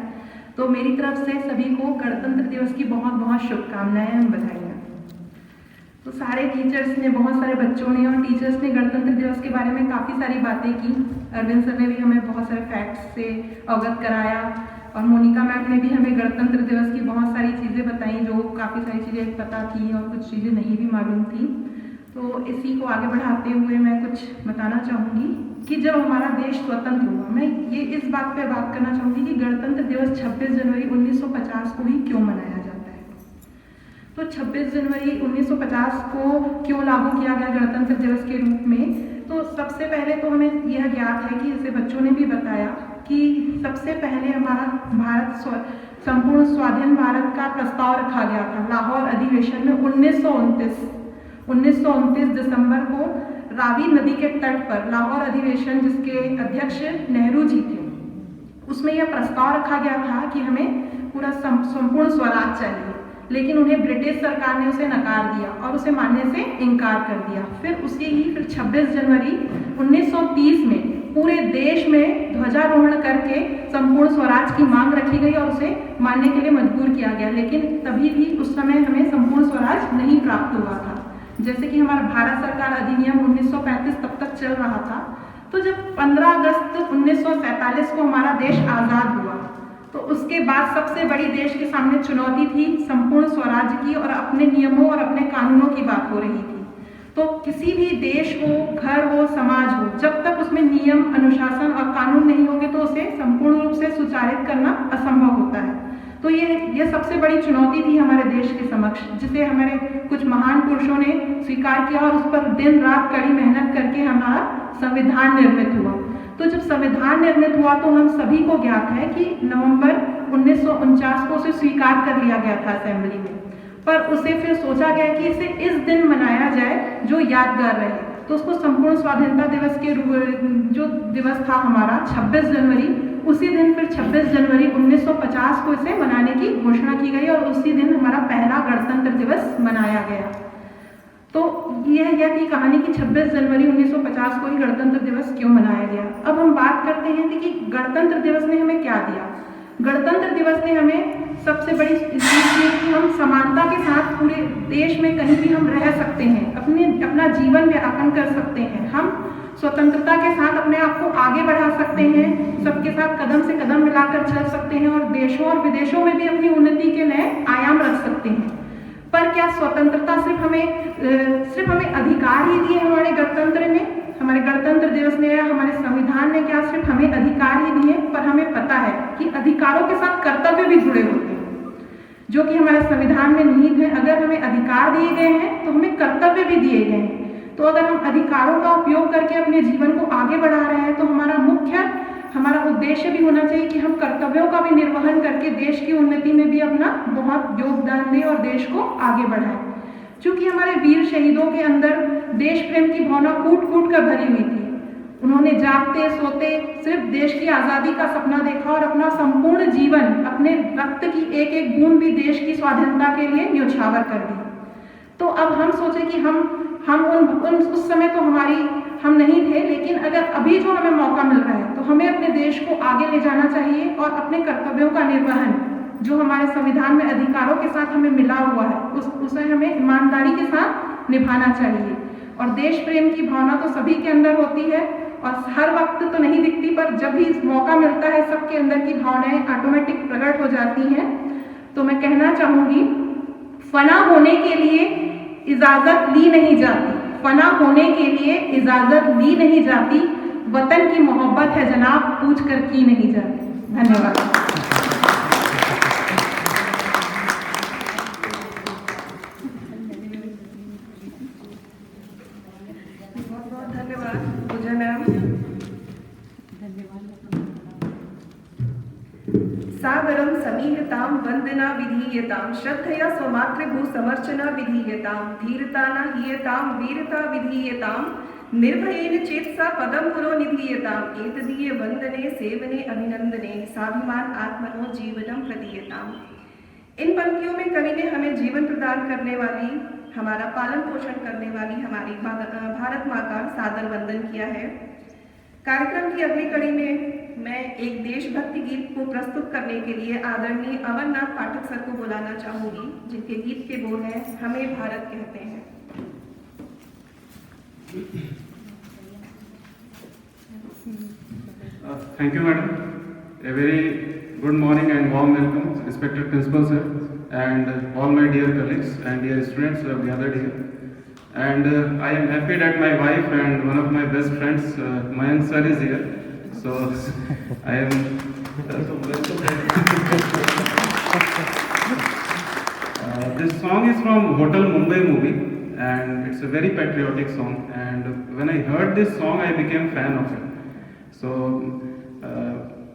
तो मेरी तरफ से सभी को गणतंत्र दिवस की बहुत बहुत शुभकामनाएं एवं बधाइयाँ। तो सारे टीचर्स ने, बहुत सारे बच्चों ने और टीचर्स ने गणतंत्र दिवस के बारे में काफ़ी सारी बातें की। अरविंद सर ने भी हमें बहुत सारे फैक्ट्स से अवगत कराया और मोनिका मैम ने भी हमें गणतंत्र दिवस की बहुत सारी चीज़ें बताई, जो काफ़ी सारी चीज़ें पता थी और कुछ चीज़ें नहीं भी मालूम थी। तो इसी को आगे बढ़ाते हुए मैं कुछ बताना चाहूँगी कि जब हमारा देश स्वतंत्र हुआ, मैं ये इस बात पर बात करना चाहूँगी कि गणतंत्र दिवस 26 जनवरी 1950 को ही क्यों मनाया जाता है। तो 26 जनवरी 1950 को क्यों लागू किया गया गणतंत्र दिवस के रूप में? तो सबसे पहले तो हमें यह ज्ञात है कि जैसे बच्चों ने भी बताया कि सबसे पहले हमारा भारत संपूर्ण स्वाधीन भारत का प्रस्ताव रखा गया था लाहौर अधिवेशन में 1929 दिसंबर को रावी नदी के तट पर लाहौर अधिवेशन, जिसके अध्यक्ष नेहरू जी थे, उसमें यह प्रस्ताव रखा गया था कि हमें पूरा संपूर्ण स्वराज चाहिए। लेकिन उन्हें ब्रिटिश सरकार ने उसे नकार दिया और उसे मानने से इनकार कर दिया। फिर 26 जनवरी 1930 में पूरे देश में ध्वजारोहण करके संपूर्ण स्वराज की मांग रखी गई और उसे मानने के लिए मजबूर किया गया। लेकिन तभी भी उस समय हमें संपूर्ण स्वराज नहीं प्राप्त हुआ था। जैसे कि हमारा भारत सरकार अधिनियम 1935 तब तक चल रहा था। तो जब 15 अगस्त 1947 को हमारा देश आज़ाद हुआ, तो उसके बाद सबसे बड़ी देश के सामने चुनौती थी संपूर्ण स्वराज की, और अपने नियमों और अपने कानूनों की बात हो रही थी। तो किसी भी देश हो, घर हो, समाज हो, जब तक उसमें नियम, अनुशासन और कानून नहीं होंगे तो उसे संपूर्ण रूप से सुचारित करना असंभव होता है। तो ये सबसे बड़ी चुनौती थी हमारे देश के समक्ष, जिसे हमारे कुछ महान पुरुषों ने स्वीकार किया और उस पर दिन रात कड़ी मेहनत करके हमारा संविधान निर्मित हुआ। तो जब संविधान निर्मित हुआ तो हम सभी को ज्ञात है कि नवंबर 1949 को उसे स्वीकार कर लिया गया था असेंबली में, पर उसे फिर सोचा गया कि इसे इस दिन मनाया जाए जो यादगार रहे। तो उसको संपूर्ण स्वाधीनता दिवस के जो दिवस था हमारा 26 जनवरी, उसी दिन फिर 26 जनवरी 1950 को इसे मनाने की घोषणा की गई और उसी दिन हमारा पहला गणतंत्र दिवस मनाया गया। तो यह थी कहानी कि 26 जनवरी 1950 को ही गणतंत्र दिवस क्यों मनाया गया। अब हम बात करते हैं कि गणतंत्र दिवस ने हमें क्या दिया। गणतंत्र दिवस ने हमें सबसे बड़ी चीज़ दी कि हम समानता के साथ पूरे देश में कहीं भी हम रह सकते हैं, अपना जीवन यापन कर सकते हैं, हम स्वतंत्रता के साथ अपने आप को आगे बढ़ा सकते हैं, सबके साथ कदम से कदम मिलाकर चल सकते हैं और देशों और विदेशों में भी अपनी उन्नति के नए आयाम रख सकते हैं। पर क्या स्वतंत्रता सिर्फ हमें अधिकार ही दिए हमारे गणतंत्र ने, हमारे गणतंत्र दिवस ने या हमारे संविधान ने क्या सिर्फ हमें अधिकार ही दिए? पर हमें पता है कि अधिकारों के साथ कर्तव्य भी जुड़े होते हैं, जो कि हमारे संविधान में निहित है। अगर हमें अधिकार दिए गए हैं तो हमें कर्तव्य भी दिए गए हैं। तो अगर हम अधिकारों का उपयोग करके अपने जीवन को आगे बढ़ा रहे हैं तो हमारा उद्देश्य भी होना चाहिए कि हम कर्तव्यों का भी निर्वहन करके देश की उन्नति में भी अपना बहुत योगदान दें और देश को आगे बढ़ाएं। क्योंकि हमारे वीर शहीदों के अंदर देश प्रेम की भावना कूट कूट कर भरी हुई थी। उन्होंने जागते सोते सिर्फ देश की आज़ादी का सपना देखा और अपना संपूर्ण जीवन, अपने रक्त की एक एक बूंद भी देश की स्वाधीनता के लिए न्योछावर कर दी। तो अब हम सोचे कि हम उस समय तो हमारी हम नहीं थे, लेकिन अगर अभी जो हमें मौका मिल रहा है तो हमें अपने देश को आगे ले जाना चाहिए और अपने कर्तव्यों का निर्वहन जो हमारे संविधान में अधिकारों के साथ हमें मिला हुआ है उसे हमें ईमानदारी के साथ निभाना चाहिए। और देश प्रेम की भावना तो सभी के अंदर होती है और हर वक्त तो नहीं दिखती, पर जब भी मौका मिलता है सबके अंदर की भावनाएं ऑटोमेटिक प्रकट हो जाती हैं। तो मैं कहना चाहूँगी, फना होने के लिए इजाज़त ली नहीं जाती, फना होने के लिए इजाज़त ली नहीं जाती, वतन की मोहब्बत है जनाब पूछ कर की नहीं जाती। धन्यवाद। बहुत धन्यवाद पूजा मैम। सादरं समीहतां वंदना विधीयतां श्रद्धया स्वमातृभू समर्चना विधीयतां धीरता न हीयतां वीरता विधीयतां निर्भयेन चेतसा पदं पुरो निधीयतां एतदीय वंदने सेवने अभिनंदने स्वाभिमान आत्मनो जीवनम प्रदीयताम्। इन पंक्तियों में कवि ने हमें जीवन प्रदान करने वाली, हमारा पालन पोषण करने वाली हमारी भारत माँ का सादर वंदन किया है। कार्यक्रम की अगली कड़ी में मैं एक देशभक्ति गीत को प्रस्तुत करने के लिए आदरणीय अमरनाथ पाठक सर को बुलाना चाहूंगी, जिनके गीत के बोल हैं हमें भारत कहते हैं। Thank you, madam. A very good morning and warm welcome, respected principal sir, and all my dear colleagues and dear students who have gathered here. And I am happy that my wife and one of my best friends, Mayank sir, is here. So I am. This song is from Hotel Mumbai movie, and it's a very patriotic song. And when I heard this song, I became fan of it. So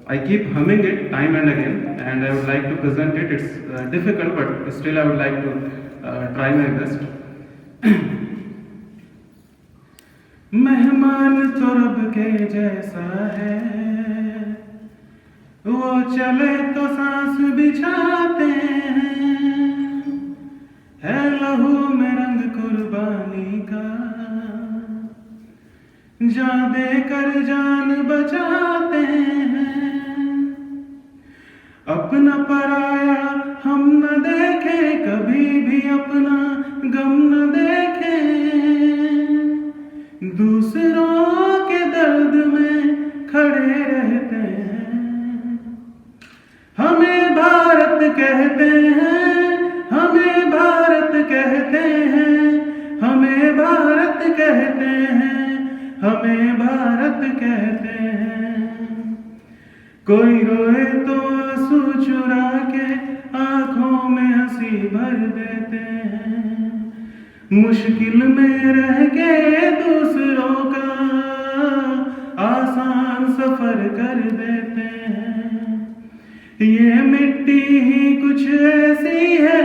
I keep humming it time and again, and I would like to present it. It's difficult, but still I would like to try my best. मेहमान तो रब के जैसा है, वो चले तो सांस बिछाते हैं, है लहू में रंग कुर्बानी का, जान देकर जान बचाते हैं। अपना पराया हम न देखें, कभी भी अपना गम न देखें, दूसरों के दर्द में खड़े रहते हैं। हमें भारत कहते हैं, हमें भारत कहते हैं, हमें भारत कहते हैं, हमें भारत कहते हैं। कोई रोए तो आंसू चुरा के आंखों में हंसी भर देते हैं, मुश्किल में रह के दूसरों का आसान सफर कर देते हैं। ये मिट्टी ही कुछ ऐसी है,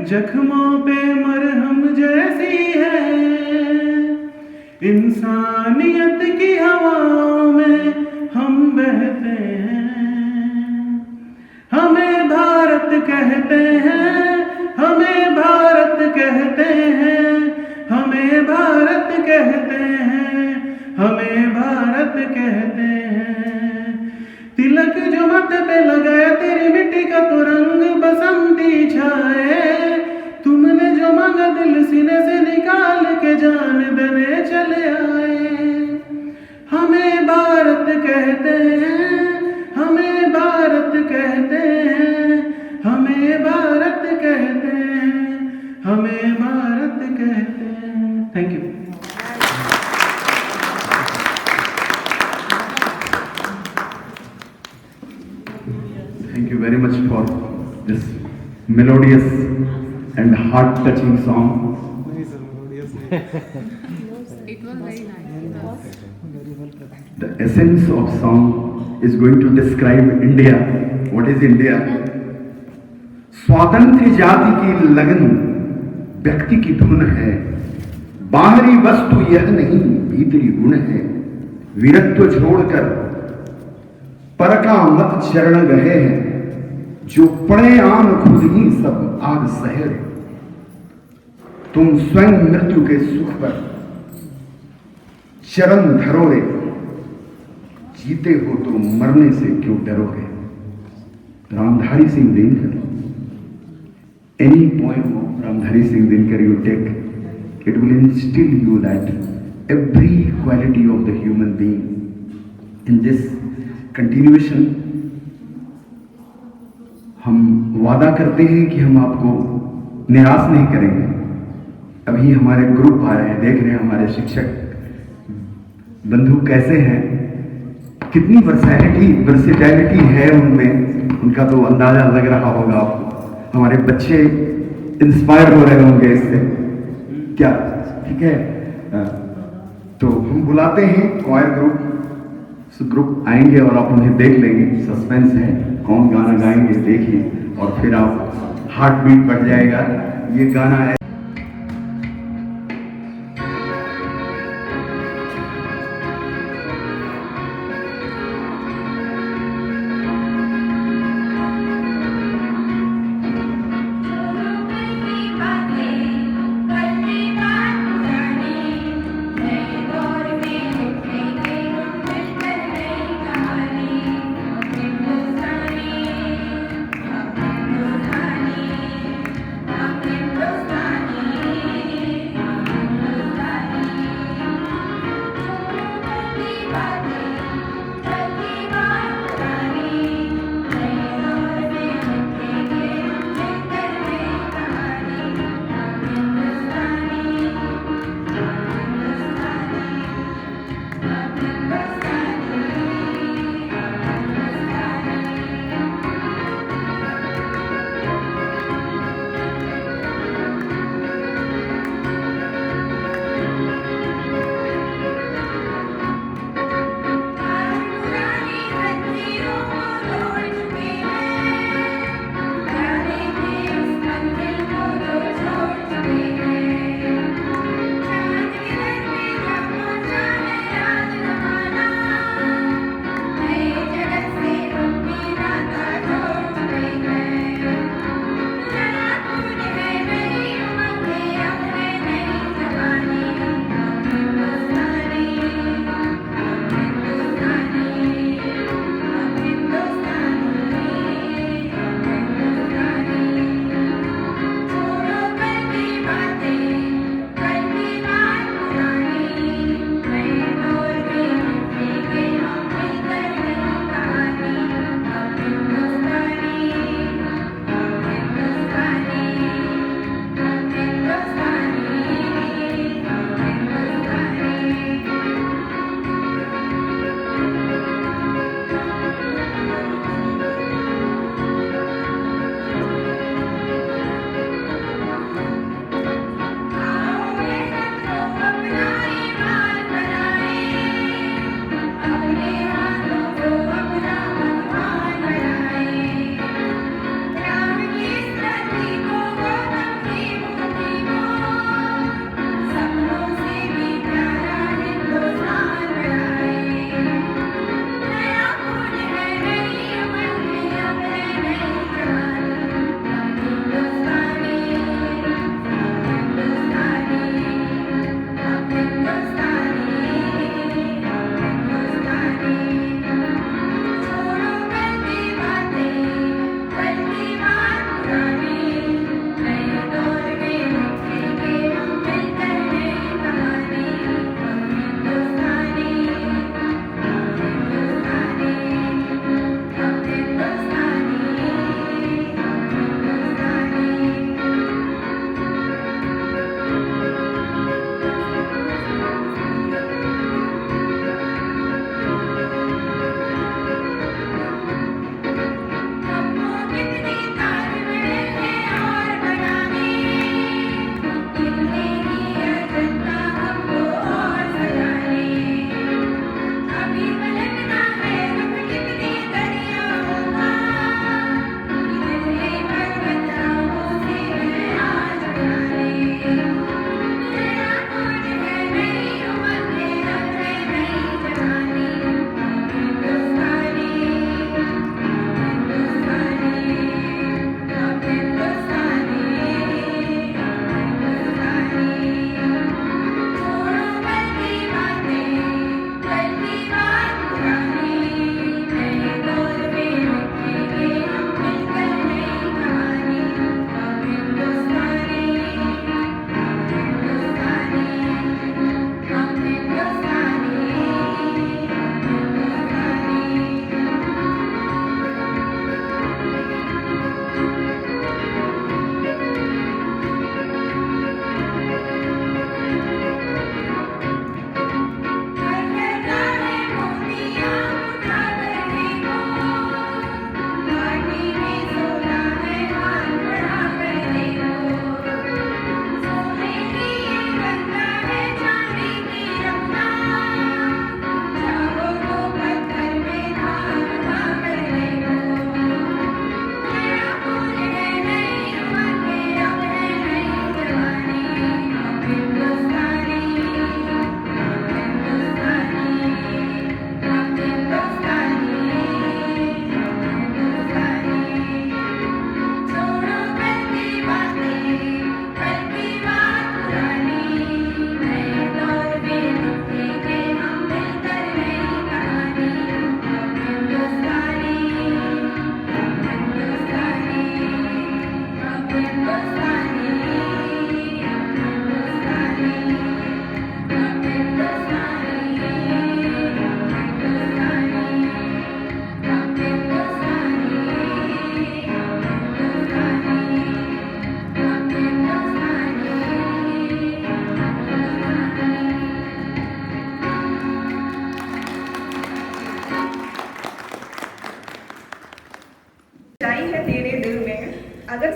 जख्मों पे मरहम जैसी है, इंसानियत की हवाओं में हम बहते हैं। हमें भारत कहते हैं, हमें भारत कहते हैं, हमें भारत कहते हैं, हमें भारत कहते हैं। तिलक जो माथे पे लगाया तेरी मिट्टी का तो रंग बसंती छाए, तुमने जो मांगा दिल सीने से निकाल के जान देने चले आए। हमें भारत कहते हैं, हमें भारत कहते हैं, हमें भारत कहते हैं, हमें भारत कहते हैं। Thank you. Thank you very much for this melodious and heart-touching song. It was very nice. The essence of song is going to describe India. What is India? स्वातंत्र जाति की लगन व्यक्ति की धुन है, बाहरी वस्तु यह नहीं भीतरी गुण है। वीरत्व छोड़कर पर का मत चरण गए हैं, जो पड़े आम खुद ही सब आग सहे। तुम स्वयं मृत्यु के सुख पर शरण धरो रे, जीते हो तो मरने से क्यों डरोगे। Ramdhari Singh Dinkar. Any poem of Ramdhari Singh Dinkar you take, it will instill you that every quality of the human being. In this continuation, हम वादा करते हैं कि हम आपको निराश नहीं करेंगे। अभी हमारे ग्रुप आ रहे हैं, देख रहे हैं हमारे शिक्षक बंधु कैसे हैं, कितनी वर्सेटैलिटी है उनमें, उनका तो अंदाजा लग रहा होगा आपको। हमारे बच्चे इंस्पायर हो रहे होंगे इससे, क्या ठीक है। तो हम बुलाते हैं कॉयर ग्रुप आएंगे और आप उन्हें देख लेंगे। सस्पेंस है, कौन गाना गाएंगे देखिए, और फिर आप हार्ट बीट बढ़ जाएगा। ये गाना है Hindustani,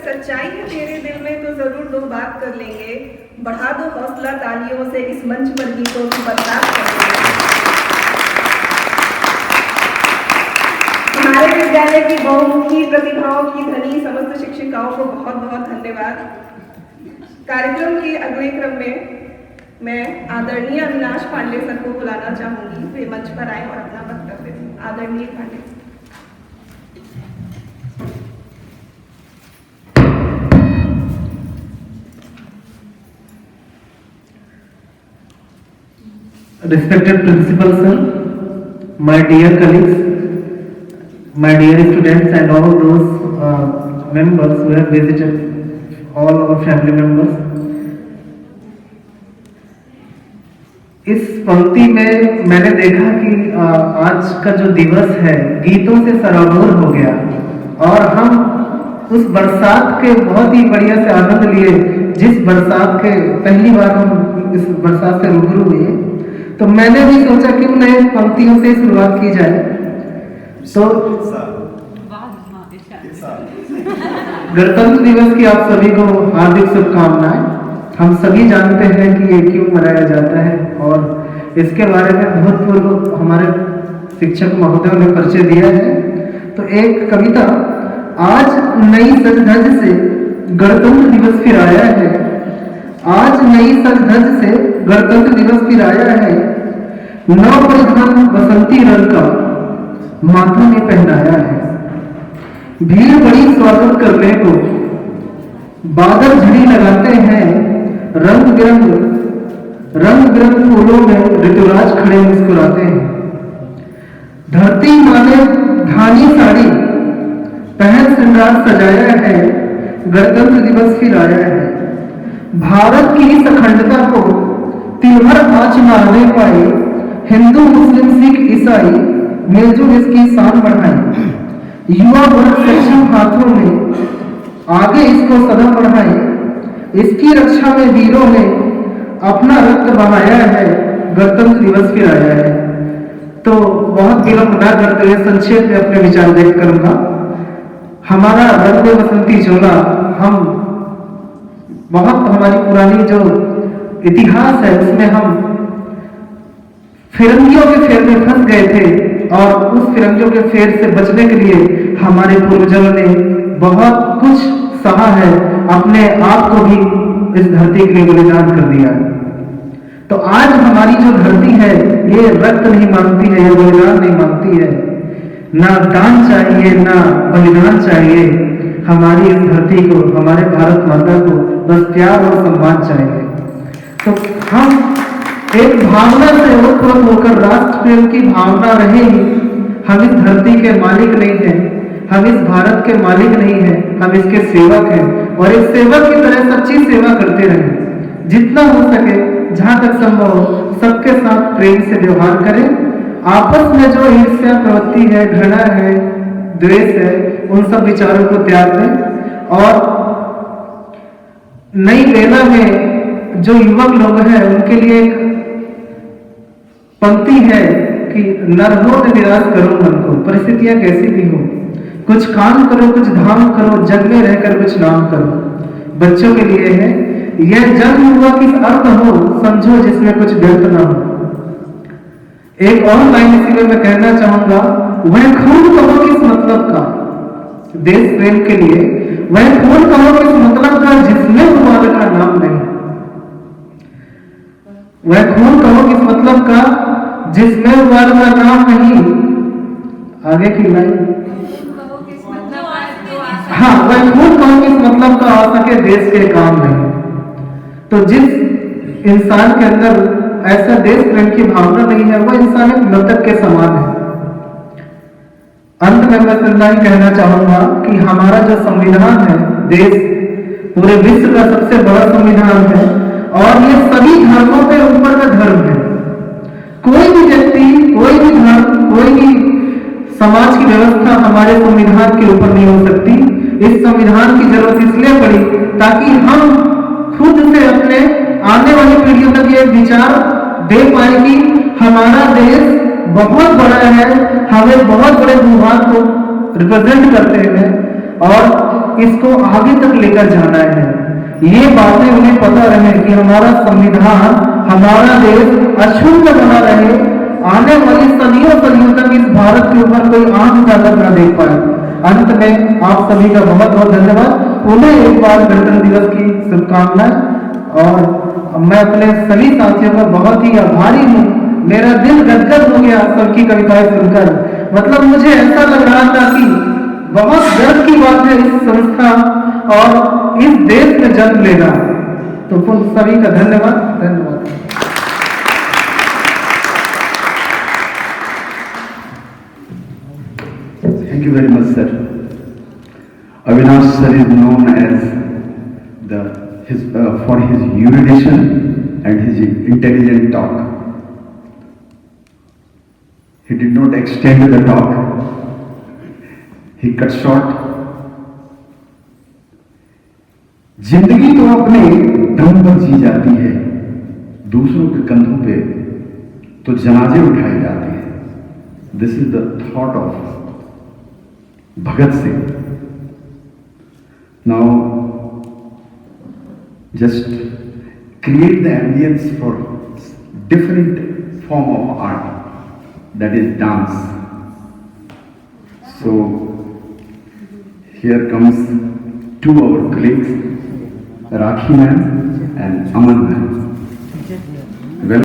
सच्चाई है तेरे दिल में तो जरूर दो बात कर लेंगे, बढ़ा दो हौसला तालियों से इस मंच पर गीतों की बर्दाश्त कर लेंगे। हमारे विद्यालय की बहुमुखी प्रतिभाओं की धनी समस्त शिक्षिकाओं को बहुत बहुत धन्यवाद। कार्यक्रम के अगले क्रम में मैं आदरणीय अविनाश पांडे सर को बुलाना चाहूंगी, वे मंच पर आए और अपना वक्तव्य दें। आदरणीय Pandey. Respected principal sir, my dear colleagues, my dear students and all those members who have visited, all our family members. इस पंक्ति में मैंने देखा कि आज का जो दिवस है गीतों से सराबोर हो गया और हम उस बरसात के बहुत ही बढ़िया से आनंद लिए। जिस बरसात के पहली बार हम इस बरसात से रूबरू हुए तो मैंने भी सोचा कि उन्हें पंक्तियों से शुरुआत की जाए। तो गणतंत्र दिवस की आप सभी को हार्दिक शुभकामनाएं। हम सभी जानते हैं कि ये क्यों मनाया जाता है और इसके बारे में बहुत पूर्व हमारे शिक्षक महोदयों ने परिचय दिया है। तो एक कविता, आज नई सज धज से गणतंत्र दिवस फिर आया है, आज नई सज धज से गणतंत्र दिवस फिर आया है, नव परिधान बसंती रंग का माथा में पहनाया है, भीड़ बड़ी स्वागत करने को, बादल झड़ी लगाते हैं, रंग बिरंग फूलों में ऋतुराज खड़े मुस्कुराते हैं, धरती माँ ने धानी साड़ी पहन श्रृंगार सजाया है, गणतंत्र दिवस फिर आया है, भारत की इस अखंडता को तिलहर आँच न आने पाए, हिंदू मुस्लिम सिख ईसाई मिलजुल इसकी शान बढ़ाए, युवा वर्ग सक्षम हाथों में आगे इसको सदा बढ़ाए, इसकी रक्षा में वीरों ने अपना रक्त बहाया है, गणतंत्र दिवस फिर आया है। तो बहुत विलंब न करते हुए संक्षेप में अपने विचार व्यक्त करूंगा। हमारा रंग बसंती चोला, हम बहुत हमारी पुरानी जो इतिहास है उसमें हम फिरंगियों के फेर में फंस गए थे और उस फिरंगियों के फेर से बचने के लिए हमारे पूर्वजों ने बहुत कुछ सहा है, अपने आप को भी इस धरती के लिए बलिदान कर दिया। तो आज हमारी जो धरती है ये रक्त नहीं मांगती है, ये बलिदान नहीं मांगती है, ना दान चाहिए ना बलिदान चाहिए, हमारी इस धरती को, हमारे भारत माता को बस प्यार और सम्मान चाहिए। तो हम एक भावना से ओतप्रोत होकर राष्ट्र प्रेम की भावना रहे ही, हम इस धरती के मालिक नहीं हैं, हम इस भारत के मालिक नहीं हैं, हम इसके सेवक हैं और एक सेवक की तरह सच्ची सेवा करते रहें। जितना हो सके, जहां तक संभव हो, सबके साथ प्रेम से व्यवहार करें। आपस में जो ईर्ष्या प्रवृत्ति है, घृणा है, द्वेष है, उन सब विचारों को त्याग दें। और नई बेला में जो युवक लोग हैं उनके लिए एक पंक्ति है कि नरहो न निराश करो मन को, परिस्थितियां कैसी भी हो, कुछ काम करो, कुछ धाम करो, जग में रहकर कुछ नाम करो। बच्चों के लिए है, यह जन्म हुआ किस अर्थ हो, समझो जिसमें कुछ व्यर्थ ना हो। एक और लाइन इसी में मैं कहना चाहूंगा, वह खून कहो किस मतलब का, देश प्रेम के लिए वह खून कहो किस मतलब का, जिसमें वाल का नाम नहीं। वह खून कहो किस मतलब का, जिसमें वाल का नाम नहीं। आगे की लाइन, हाँ, वह खून कहो किस मतलब का, आ सके देश के काम नहीं। तो जिस इंसान के अंदर ऐसा देश प्रेम की भावना नहीं है, वह इंसान एक मृतक के समान है। अंत में मैं इतना ही कहना चाहूंगा कि हमारा जो संविधान है, देश पूरे विश्व का सबसे बड़ा संविधान है और ये सभी धर्मों के ऊपर का धर्म है। कोई भी व्यक्ति, कोई भी धर्म, कोई भी समाज की व्यवस्था हमारे संविधान के ऊपर नहीं हो सकती। इस संविधान की जरूरत इसलिए पड़ी ताकि हम खुद से अपने आने वाली पीढ़ियों तक ये विचार दे पाए कि हमारा देश बहुत बड़ा है, हमें बहुत बड़े भूभाग को रिप्रेजेंट करते हैं और इसको आगे तक लेकर जाना है। ये बातें उन्हें पता रहे कि हमारा संविधान, हमारा देश अछूत बना रहे, आने वाली सदियों तक इस भारत के ऊपर कोई आंख उठाकर न देख पाए। अंत में आप सभी का बहुत बहुत धन्यवाद। उन्हें एक बार गणतंत्र दिवस की शुभकामनाएं। और मैं अपने सभी साथियों का बहुत ही आभारी हूँ। मेरा दिल गदगद हो गया सबकी कविताएं सुनकर। मतलब मुझे ऐसा लग रहा था कि बहुत गर्व की बात है इस संस्था और इस देश में जन्म लेना। तो सभी का धन्यवाद। Thank you very much, sir. Avinash sir is known as for his erudition and his intelligent talk. He did not extend the talk. He cut short. जिंदगी तो अपने दम पर जी जाती है, दूसरों के कंधों पे तो जनाजे उठाए जाते हैं। This is the thought of Bhagat Singh. Now, just create the ambience for different form of art, that is dance. So, here comes two our colleagues, Rakhi ma'am and Aman ma'am. Well,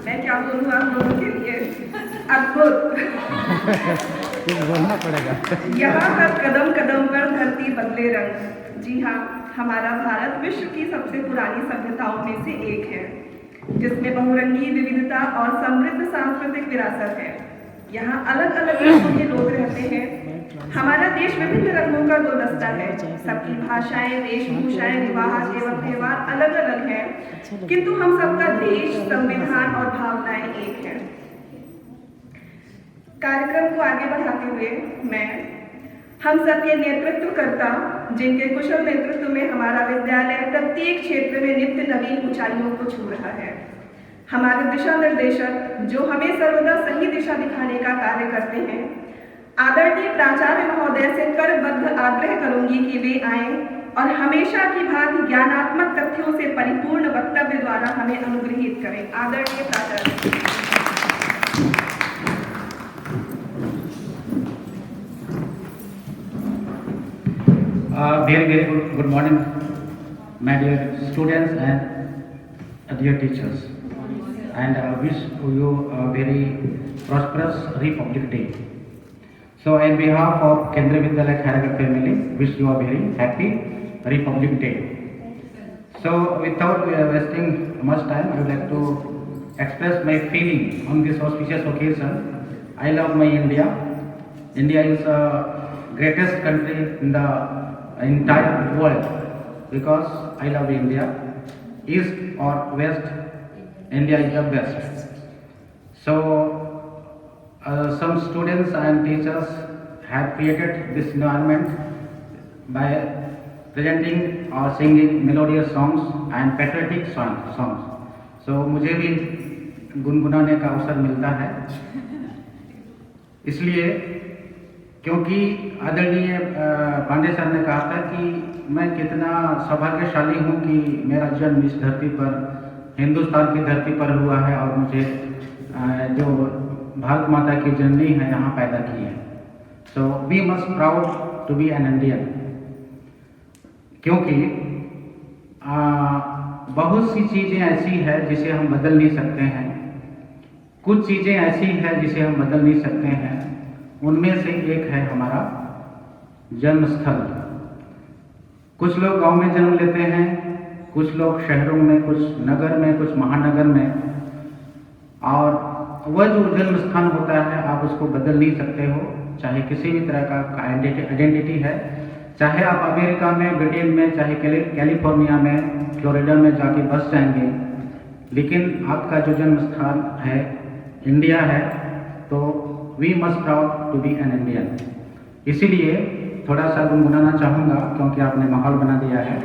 मैं क्या बोलूँ आप लोगों के लिए अद्भुत। बोलना पड़ेगा। यहाँ हर कदम कदम पर धरती बदले रंग। जी हाँ, हमारा भारत विश्व की सबसे पुरानी सभ्यताओं में से एक है, जिसमें बहुरंगी विविधता और समृद्ध सांस्कृतिक विरासत है। यहाँ अलग अलग देशों के लोग रहते हैं। हमारा देश विभिन्न रंगों का गुलदस्ता है। सबकी भाषाएं, वेशभूषाएं, रिवाज एवं त्योहार अलग अलग हैं, किंतु हम सबका देश, संविधान और भावनाएं एक हैं। कार्यक्रम को आगे बढ़ाते हुए मैं हम सबके नेतृत्वकर्ता, जिनके कुशल नेतृत्व में हमारा विद्यालय प्रत्येक क्षेत्र में नित्य नवीन ऊंचाइयों को छू रहा है, हमारे दिशा निर्देशक जो हमें सर्वदा सही दिशा दिखाने का कार्य करते हैं, आदरणीय प्राचार्य महोदय से करबद्ध आग्रह करूंगी कि वे आएं और हमेशा की भांति ज्ञानात्मक तथ्यों से परिपूर्ण वक्तव्य द्वारा हमें अनुग्रहित करें। आदरणीय प्राचार्य। Very good morning, my dear students and dear teachers, and wish you a very prosperous Republic Day. So, on behalf of Kendriya Vidyalaya Khairatgarh family, wish you a very happy Republic Day. So, without wasting much time, I would like to express my feeling on this auspicious occasion. I love my India. India is the greatest country in the entire world because I love India. East or west, India is the best. So some students and teachers have created this environment by presenting or singing melodious songs and patriotic songs. So मुझे भी गुनगुनाने का अवसर मिलता है, इसलिए क्योंकि आदरणीय Pandey sir ने कहा था कि मैं कितना सौभाग्यशाली हूँ कि मेरा जन्म इस धरती पर, हिंदुस्तान की धरती पर हुआ है और मुझे जो भारत माता की जननी है यहाँ पैदा की है। So we must proud to be an Indian, क्योंकि बहुत सी चीज़ें ऐसी है जिसे हम बदल नहीं सकते हैं, कुछ चीज़ें ऐसी है जिसे हम बदल नहीं सकते हैं। उनमें से एक है हमारा जन्म स्थल। कुछ लोग गांव में जन्म लेते हैं, कुछ लोग शहरों में, कुछ नगर में, कुछ महानगर में, और वह जो जन्म स्थान होता है आप उसको बदल नहीं सकते हो, चाहे किसी भी तरह का आइडेंटिटी है, चाहे आप अमेरिका में, ब्रिटेन में, चाहे कैलिफोर्निया में, फ्लोरिडा में जाके बस जाएंगे, लेकिन आपका जो जन्म स्थान है इंडिया है, तो we must proud to be an Indian. इसीलिए थोड़ा सा गुनगुनाना चाहूँगा क्योंकि आपने माहौल बना दिया है।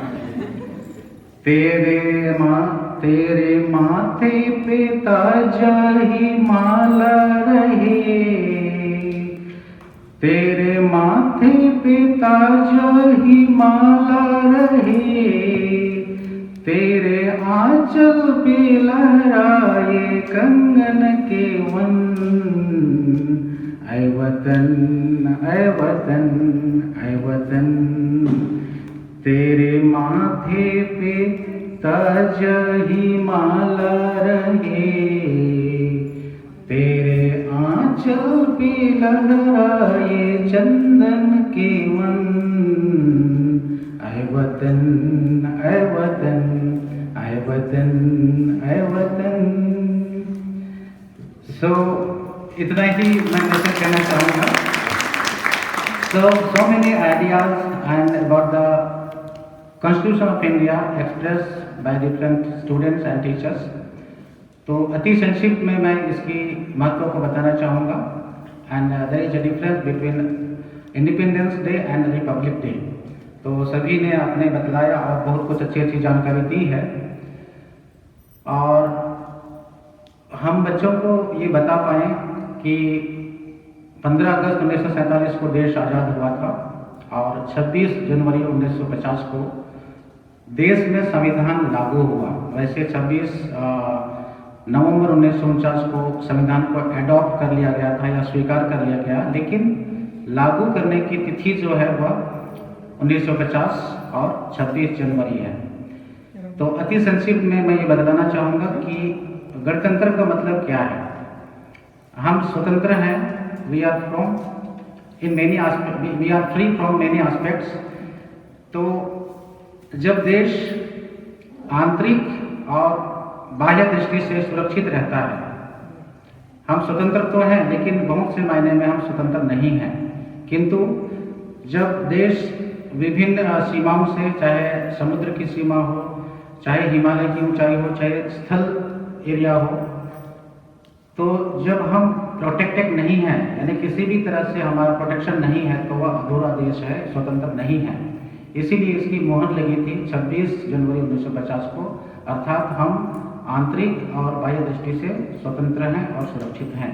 तेरे माथे पे ताजा ही माला रहे, तेरे माथे पे ताजा ही माला रहे, तेरे आंचल पे लहराए कंगन के वन। ऐ वतन, ऐ वतन, ऐ वतन, तेरे माथे पे ताज ही माला रहे, तेरे आंचल पे लहराए चंदन के वन। ऐ वतन, ऐ वतन, ऐ वतन, ऐ वतन। सो इतना ही मैं ऐसा कहना चाहूँगा। So many ideas and about the Constitution of India expressed by different students and teachers. तो अति संक्षिप्त में मैं इसकी महत्व को बताना चाहूँगा। And there is a difference between independence day and republic day. तो सभी ने आपने बतलाया और बहुत कुछ अच्छी अच्छी जानकारी दी है, और हम बच्चों को ये बता पाएँ कि 15 अगस्त 1947 को देश आज़ाद हुआ था और 26 जनवरी 1950 को देश में संविधान लागू हुआ। वैसे 26 नवंबर 1949 को संविधान को एडॉप्ट कर लिया गया था या स्वीकार कर लिया गया, लेकिन लागू करने की तिथि जो है वह 1950 और 26 जनवरी है। तो अति संक्षिप्त में मैं ये बताना चाहूँगा कि गणतंत्र का मतलब क्या है। हम स्वतंत्र हैं, we are from in many aspects, we are free from many aspects. तो जब देश आंतरिक और बाह्य दृष्टि से सुरक्षित रहता है, हम स्वतंत्र तो हैं लेकिन बहुत से मायने में हम स्वतंत्र नहीं हैं। किंतु जब देश विभिन्न सीमाओं से, चाहे समुद्र की सीमा हो, चाहे हिमालय की ऊंचाई हो, चाहे स्थल एरिया हो, तो जब हम प्रोटेक्टेड नहीं हैं, यानी किसी भी तरह से हमारा प्रोटेक्शन नहीं है, तो वह अधूरा देश है, स्वतंत्र नहीं है। इसीलिए इसकी मोहर लगी थी 26 जनवरी 1950 को, अर्थात हम आंतरिक और बाह्य दृष्टि से स्वतंत्र हैं और सुरक्षित हैं।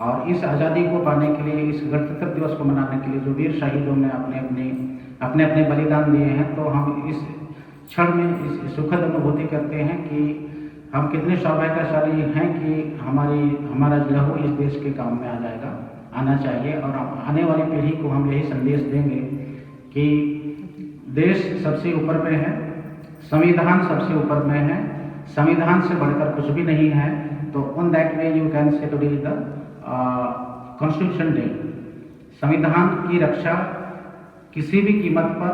और इस आज़ादी को पाने के लिए, इस गणतंत्र दिवस को मनाने के लिए जो वीर शहीदों ने अपने अपने बलिदान दिए हैं, तो हम इस क्षण में इस सुखद अनुभूति करते हैं कि हम कितने सौभाग्यशाली हैं कि हमारा लहू इस देश के काम में आना चाहिए। और आने वाली पीढ़ी को हम यही संदेश देंगे कि देश सबसे ऊपर में है, संविधान सबसे ऊपर में है, संविधान से बढ़कर कुछ भी नहीं है। तो on that way you can say today the constitution day. संविधान की रक्षा किसी भी कीमत पर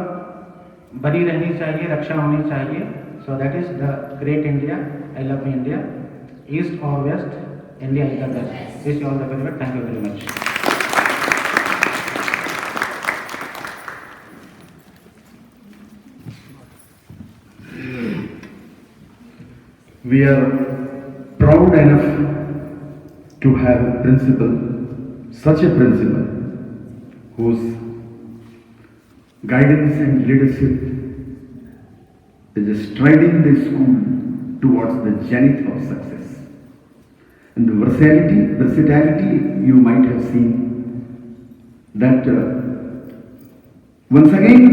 बनी रहनी चाहिए, रक्षा होनी चाहिए। So that is the great India, I love me India, east और west, India is the best. Wish you all the very best, thank you very much. We are proud enough to have a principal, such a principal, whose guidance and leadership is striding the school towards the zenith of success. And the versatility you might have seen that once again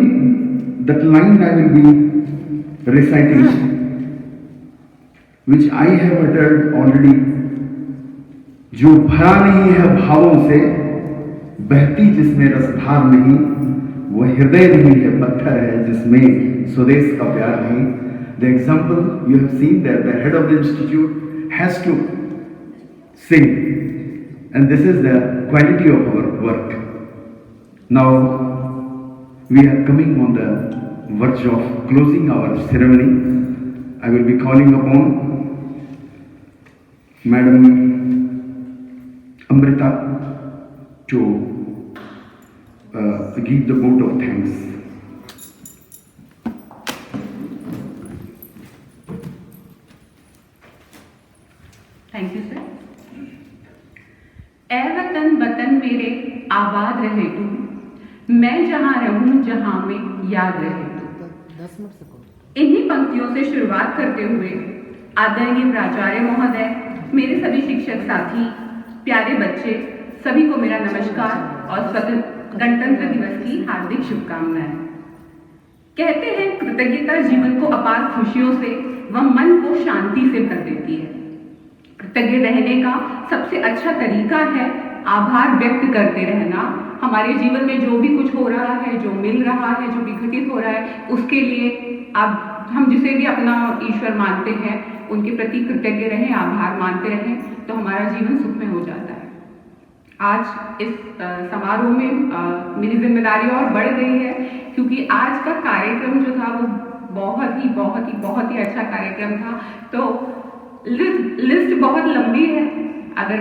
that line I will be reciting, which I have uttered already, जो भरा नहीं है भावों से, बहती जिसमें रसधार नहीं, वो हृदय नहीं है, पत्थर है जिसमें स्वदेश का प्यार नहीं। The example you have seen that the head of the institute has to sing, and this is the quality of our work. Now we are coming on the verge of closing our ceremony. I will be calling upon Madam Amrita to give the vote of thanks. Thank you sir. ए वतन वतन मेरे आबाद रहे तू, मैं जहां रहूं जहां में याद रहे तू। इन्हीं पंक्तियों से शुरुआत करते हुए आदरणीय प्राचार्य महोदय, मेरे सभी शिक्षक साथी, प्यारे बच्चे, सभी को मेरा नमस्कार और गणतंत्र दिवस की हार्दिक शुभकामनाएं। कहते हैं कृतज्ञता जीवन को अपार खुशियों से व मन को शांति से भर देती है। कृतज्ञ रहने का सबसे अच्छा तरीका है आभार व्यक्त करते रहना। हमारे जीवन में जो भी कुछ हो रहा है, जो मिल रहा है, जो भी घटित हो रहा है, उसके लिए हम जिसे भी अपना ईश्वर मानते हैं, उनके प्रति कृतज्ञ रहें, आभार मानते रहें, तो हमारा जीवन सुखमय हो जाता है। आज इस समारोह में मेरी जिम्मेदारी और बढ़ गई है, क्योंकि आज का कार्यक्रम जो था वो बहुत ही अच्छा कार्यक्रम था। तो लिस्ट बहुत लंबी है। अगर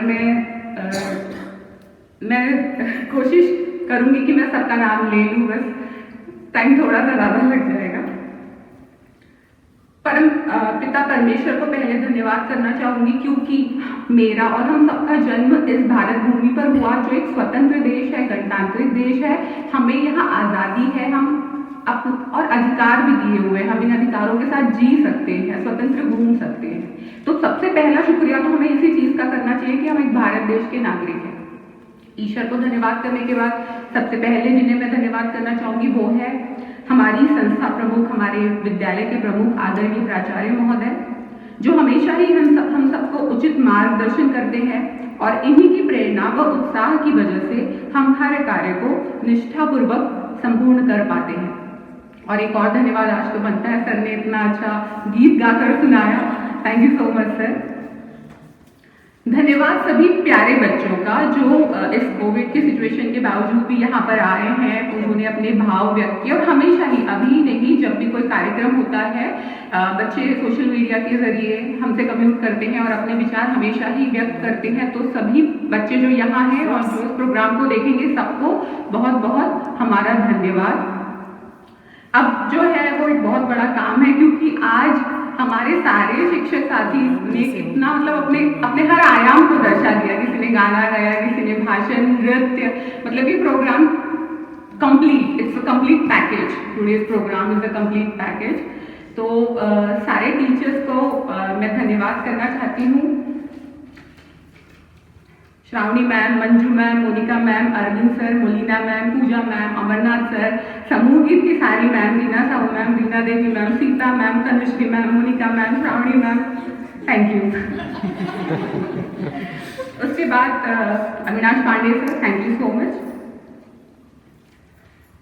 मैं कोशिश करूंगी कि मैं सबका नाम ले लूं, बस टाइम थोड़ा सा ज़्यादा लग जाएगा। परम पिता परमेश्वर को पहले धन्यवाद करना चाहूंगी, क्योंकि मेरा और हम सबका जन्म इस भारत भूमि पर हुआ, जो एक स्वतंत्र देश है, गणतांत्रिक देश है। हमें यहाँ आज़ादी है, हम और अधिकार भी दिए हुए हैं। हम इन अधिकारों के साथ जी सकते हैं, स्वतंत्र घूम सकते हैं। तो सबसे पहला शुक्रिया तो हमें इसी चीज़ का करना चाहिए कि हम एक भारत देश के नागरिक हैं। ईश्वर को धन्यवाद करने के बाद सबसे पहले जिन्हें मैं धन्यवाद करना चाहूँगी वो है हमारी संस्था प्रमुख, हमारे विद्यालय के प्रमुख आदरणीय प्राचार्य महोदय, जो हमेशा ही हम सबको उचित मार्गदर्शन करते हैं और इन्हीं की प्रेरणा व उत्साह की वजह से हम हर कार्य को निष्ठापूर्वक संपूर्ण कर पाते हैं। और एक और धन्यवाद आज तो बनता है, सर ने इतना अच्छा गीत गाकर सुनाया, thank you so much sir. धन्यवाद सभी प्यारे बच्चों का जो इस कोविड की सिचुएशन के बावजूद भी यहाँ पर आए हैं, उन्होंने अपने भाव व्यक्त किए और हमेशा ही, अभी नहीं, जब भी कोई कार्यक्रम होता है बच्चे सोशल मीडिया के जरिए हमसे कम्युनिकेट करते हैं और अपने विचार हमेशा ही व्यक्त करते हैं। तो सभी बच्चे जो यहाँ हैं और जो इस प्रोग्राम को देखेंगे, सबको बहुत बहुत हमारा धन्यवाद। अब जो है वो एक बहुत बड़ा काम है, क्योंकि आज हमारे सारे शिक्षक साथी ने कितना मतलब अपने हर आयाम को दर्शा दिया। किसी ने गाना गाया, किसी ने भाषण, नृत्य, मतलब ये programme complete, it's a complete package. Today's programme is a complete package. तो सारे टीचर्स को मैं धन्यवाद करना चाहती हूँ। Shravani ma'am, Manju ma'am, Monika ma'am, Arvind sir, Molina ma'am, Pooja ma'am, Amarnath sir, समूह गीत की सारी ma'am, Reena Sahu ma'am, Reena Devi ma'am, Sita ma'am, Tanushree ma'am, Monika ma'am, Shravani ma'am, thank you. उसके बाद Avinash Pandey sir, thank you so much.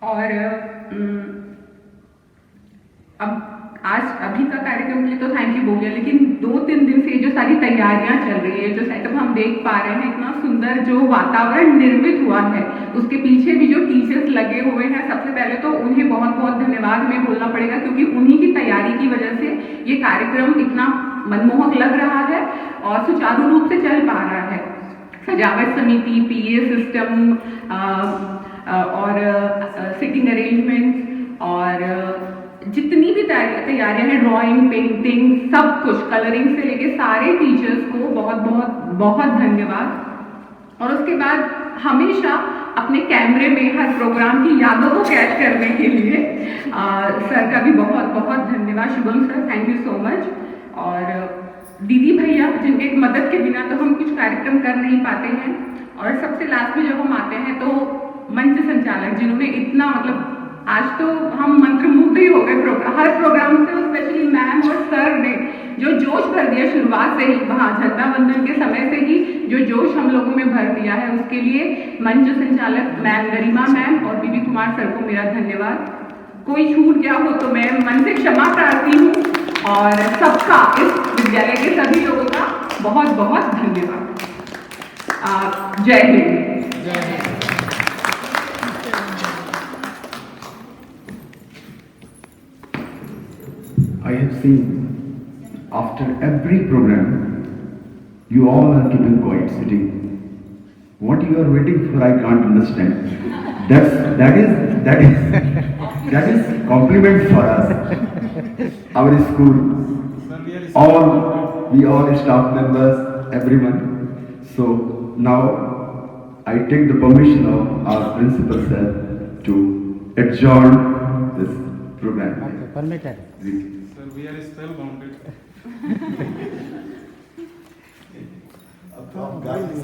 और अब आज अभी का कार्यक्रम के लिए तो थैंक यू बोल गया, लेकिन 2-3 दिन से जो सारी तैयारियां चल रही है, जो सेटअप हम देख पा रहे हैं, इतना सुंदर जो वातावरण निर्मित हुआ है, उसके पीछे भी जो टीचर्स लगे हुए हैं, सबसे पहले तो उन्हें बहुत बहुत धन्यवाद हमें बोलना पड़ेगा, क्योंकि उन्हीं की तैयारी की वजह से ये कार्यक्रम इतना मनमोहक लग रहा है और सुचारू रूप से चल पा रहा है। सजावट समिति, PA सिस्टम और सिटिंग अरेंजमेंट और जितनी भी तैयारियां हैं, ड्राइंग, पेंटिंग, सब कुछ, कलरिंग से लेके सारे टीचर्स को बहुत बहुत बहुत धन्यवाद। और उसके बाद हमेशा अपने कैमरे में हर प्रोग्राम की यादों को कैच करने के लिए सर का भी बहुत बहुत धन्यवाद। Shubham sir, thank you so much. और दीदी भैया, जिनके मदद के बिना तो हम कुछ कार्यक्रम कर नहीं पाते हैं। और सबसे लास्ट में जब हम आते हैं तो मंच संचालक, जिन्होंने इतना मतलब आज तो हम मंत्रमुग्ध ही हो गए हर प्रोग्राम से, स्पेशली मैम और सर ने जो जोश भर दिया शुरुआत से ही, वहाँ झंडा वंदन के समय से ही जो जोश हम लोगों में भर दिया है, उसके लिए मंच संचालक मैम गरिमा मैम और बीबी कुमार सर को मेरा धन्यवाद। कोई छूट गया हो तो मैं मन से क्षमा प्रार्थी हूँ और सबका, इस विद्यालय के सभी लोगों का बहुत बहुत धन्यवाद। जय Hind. I have seen after every program, you all are keeping quiet, sitting. What you are waiting for, I can't understand. That is compliment for us. Our school, we all staff members, everyone. So now I take the permission of our principal sir to adjourn this program. Permitted. Sir, we are spellbounded.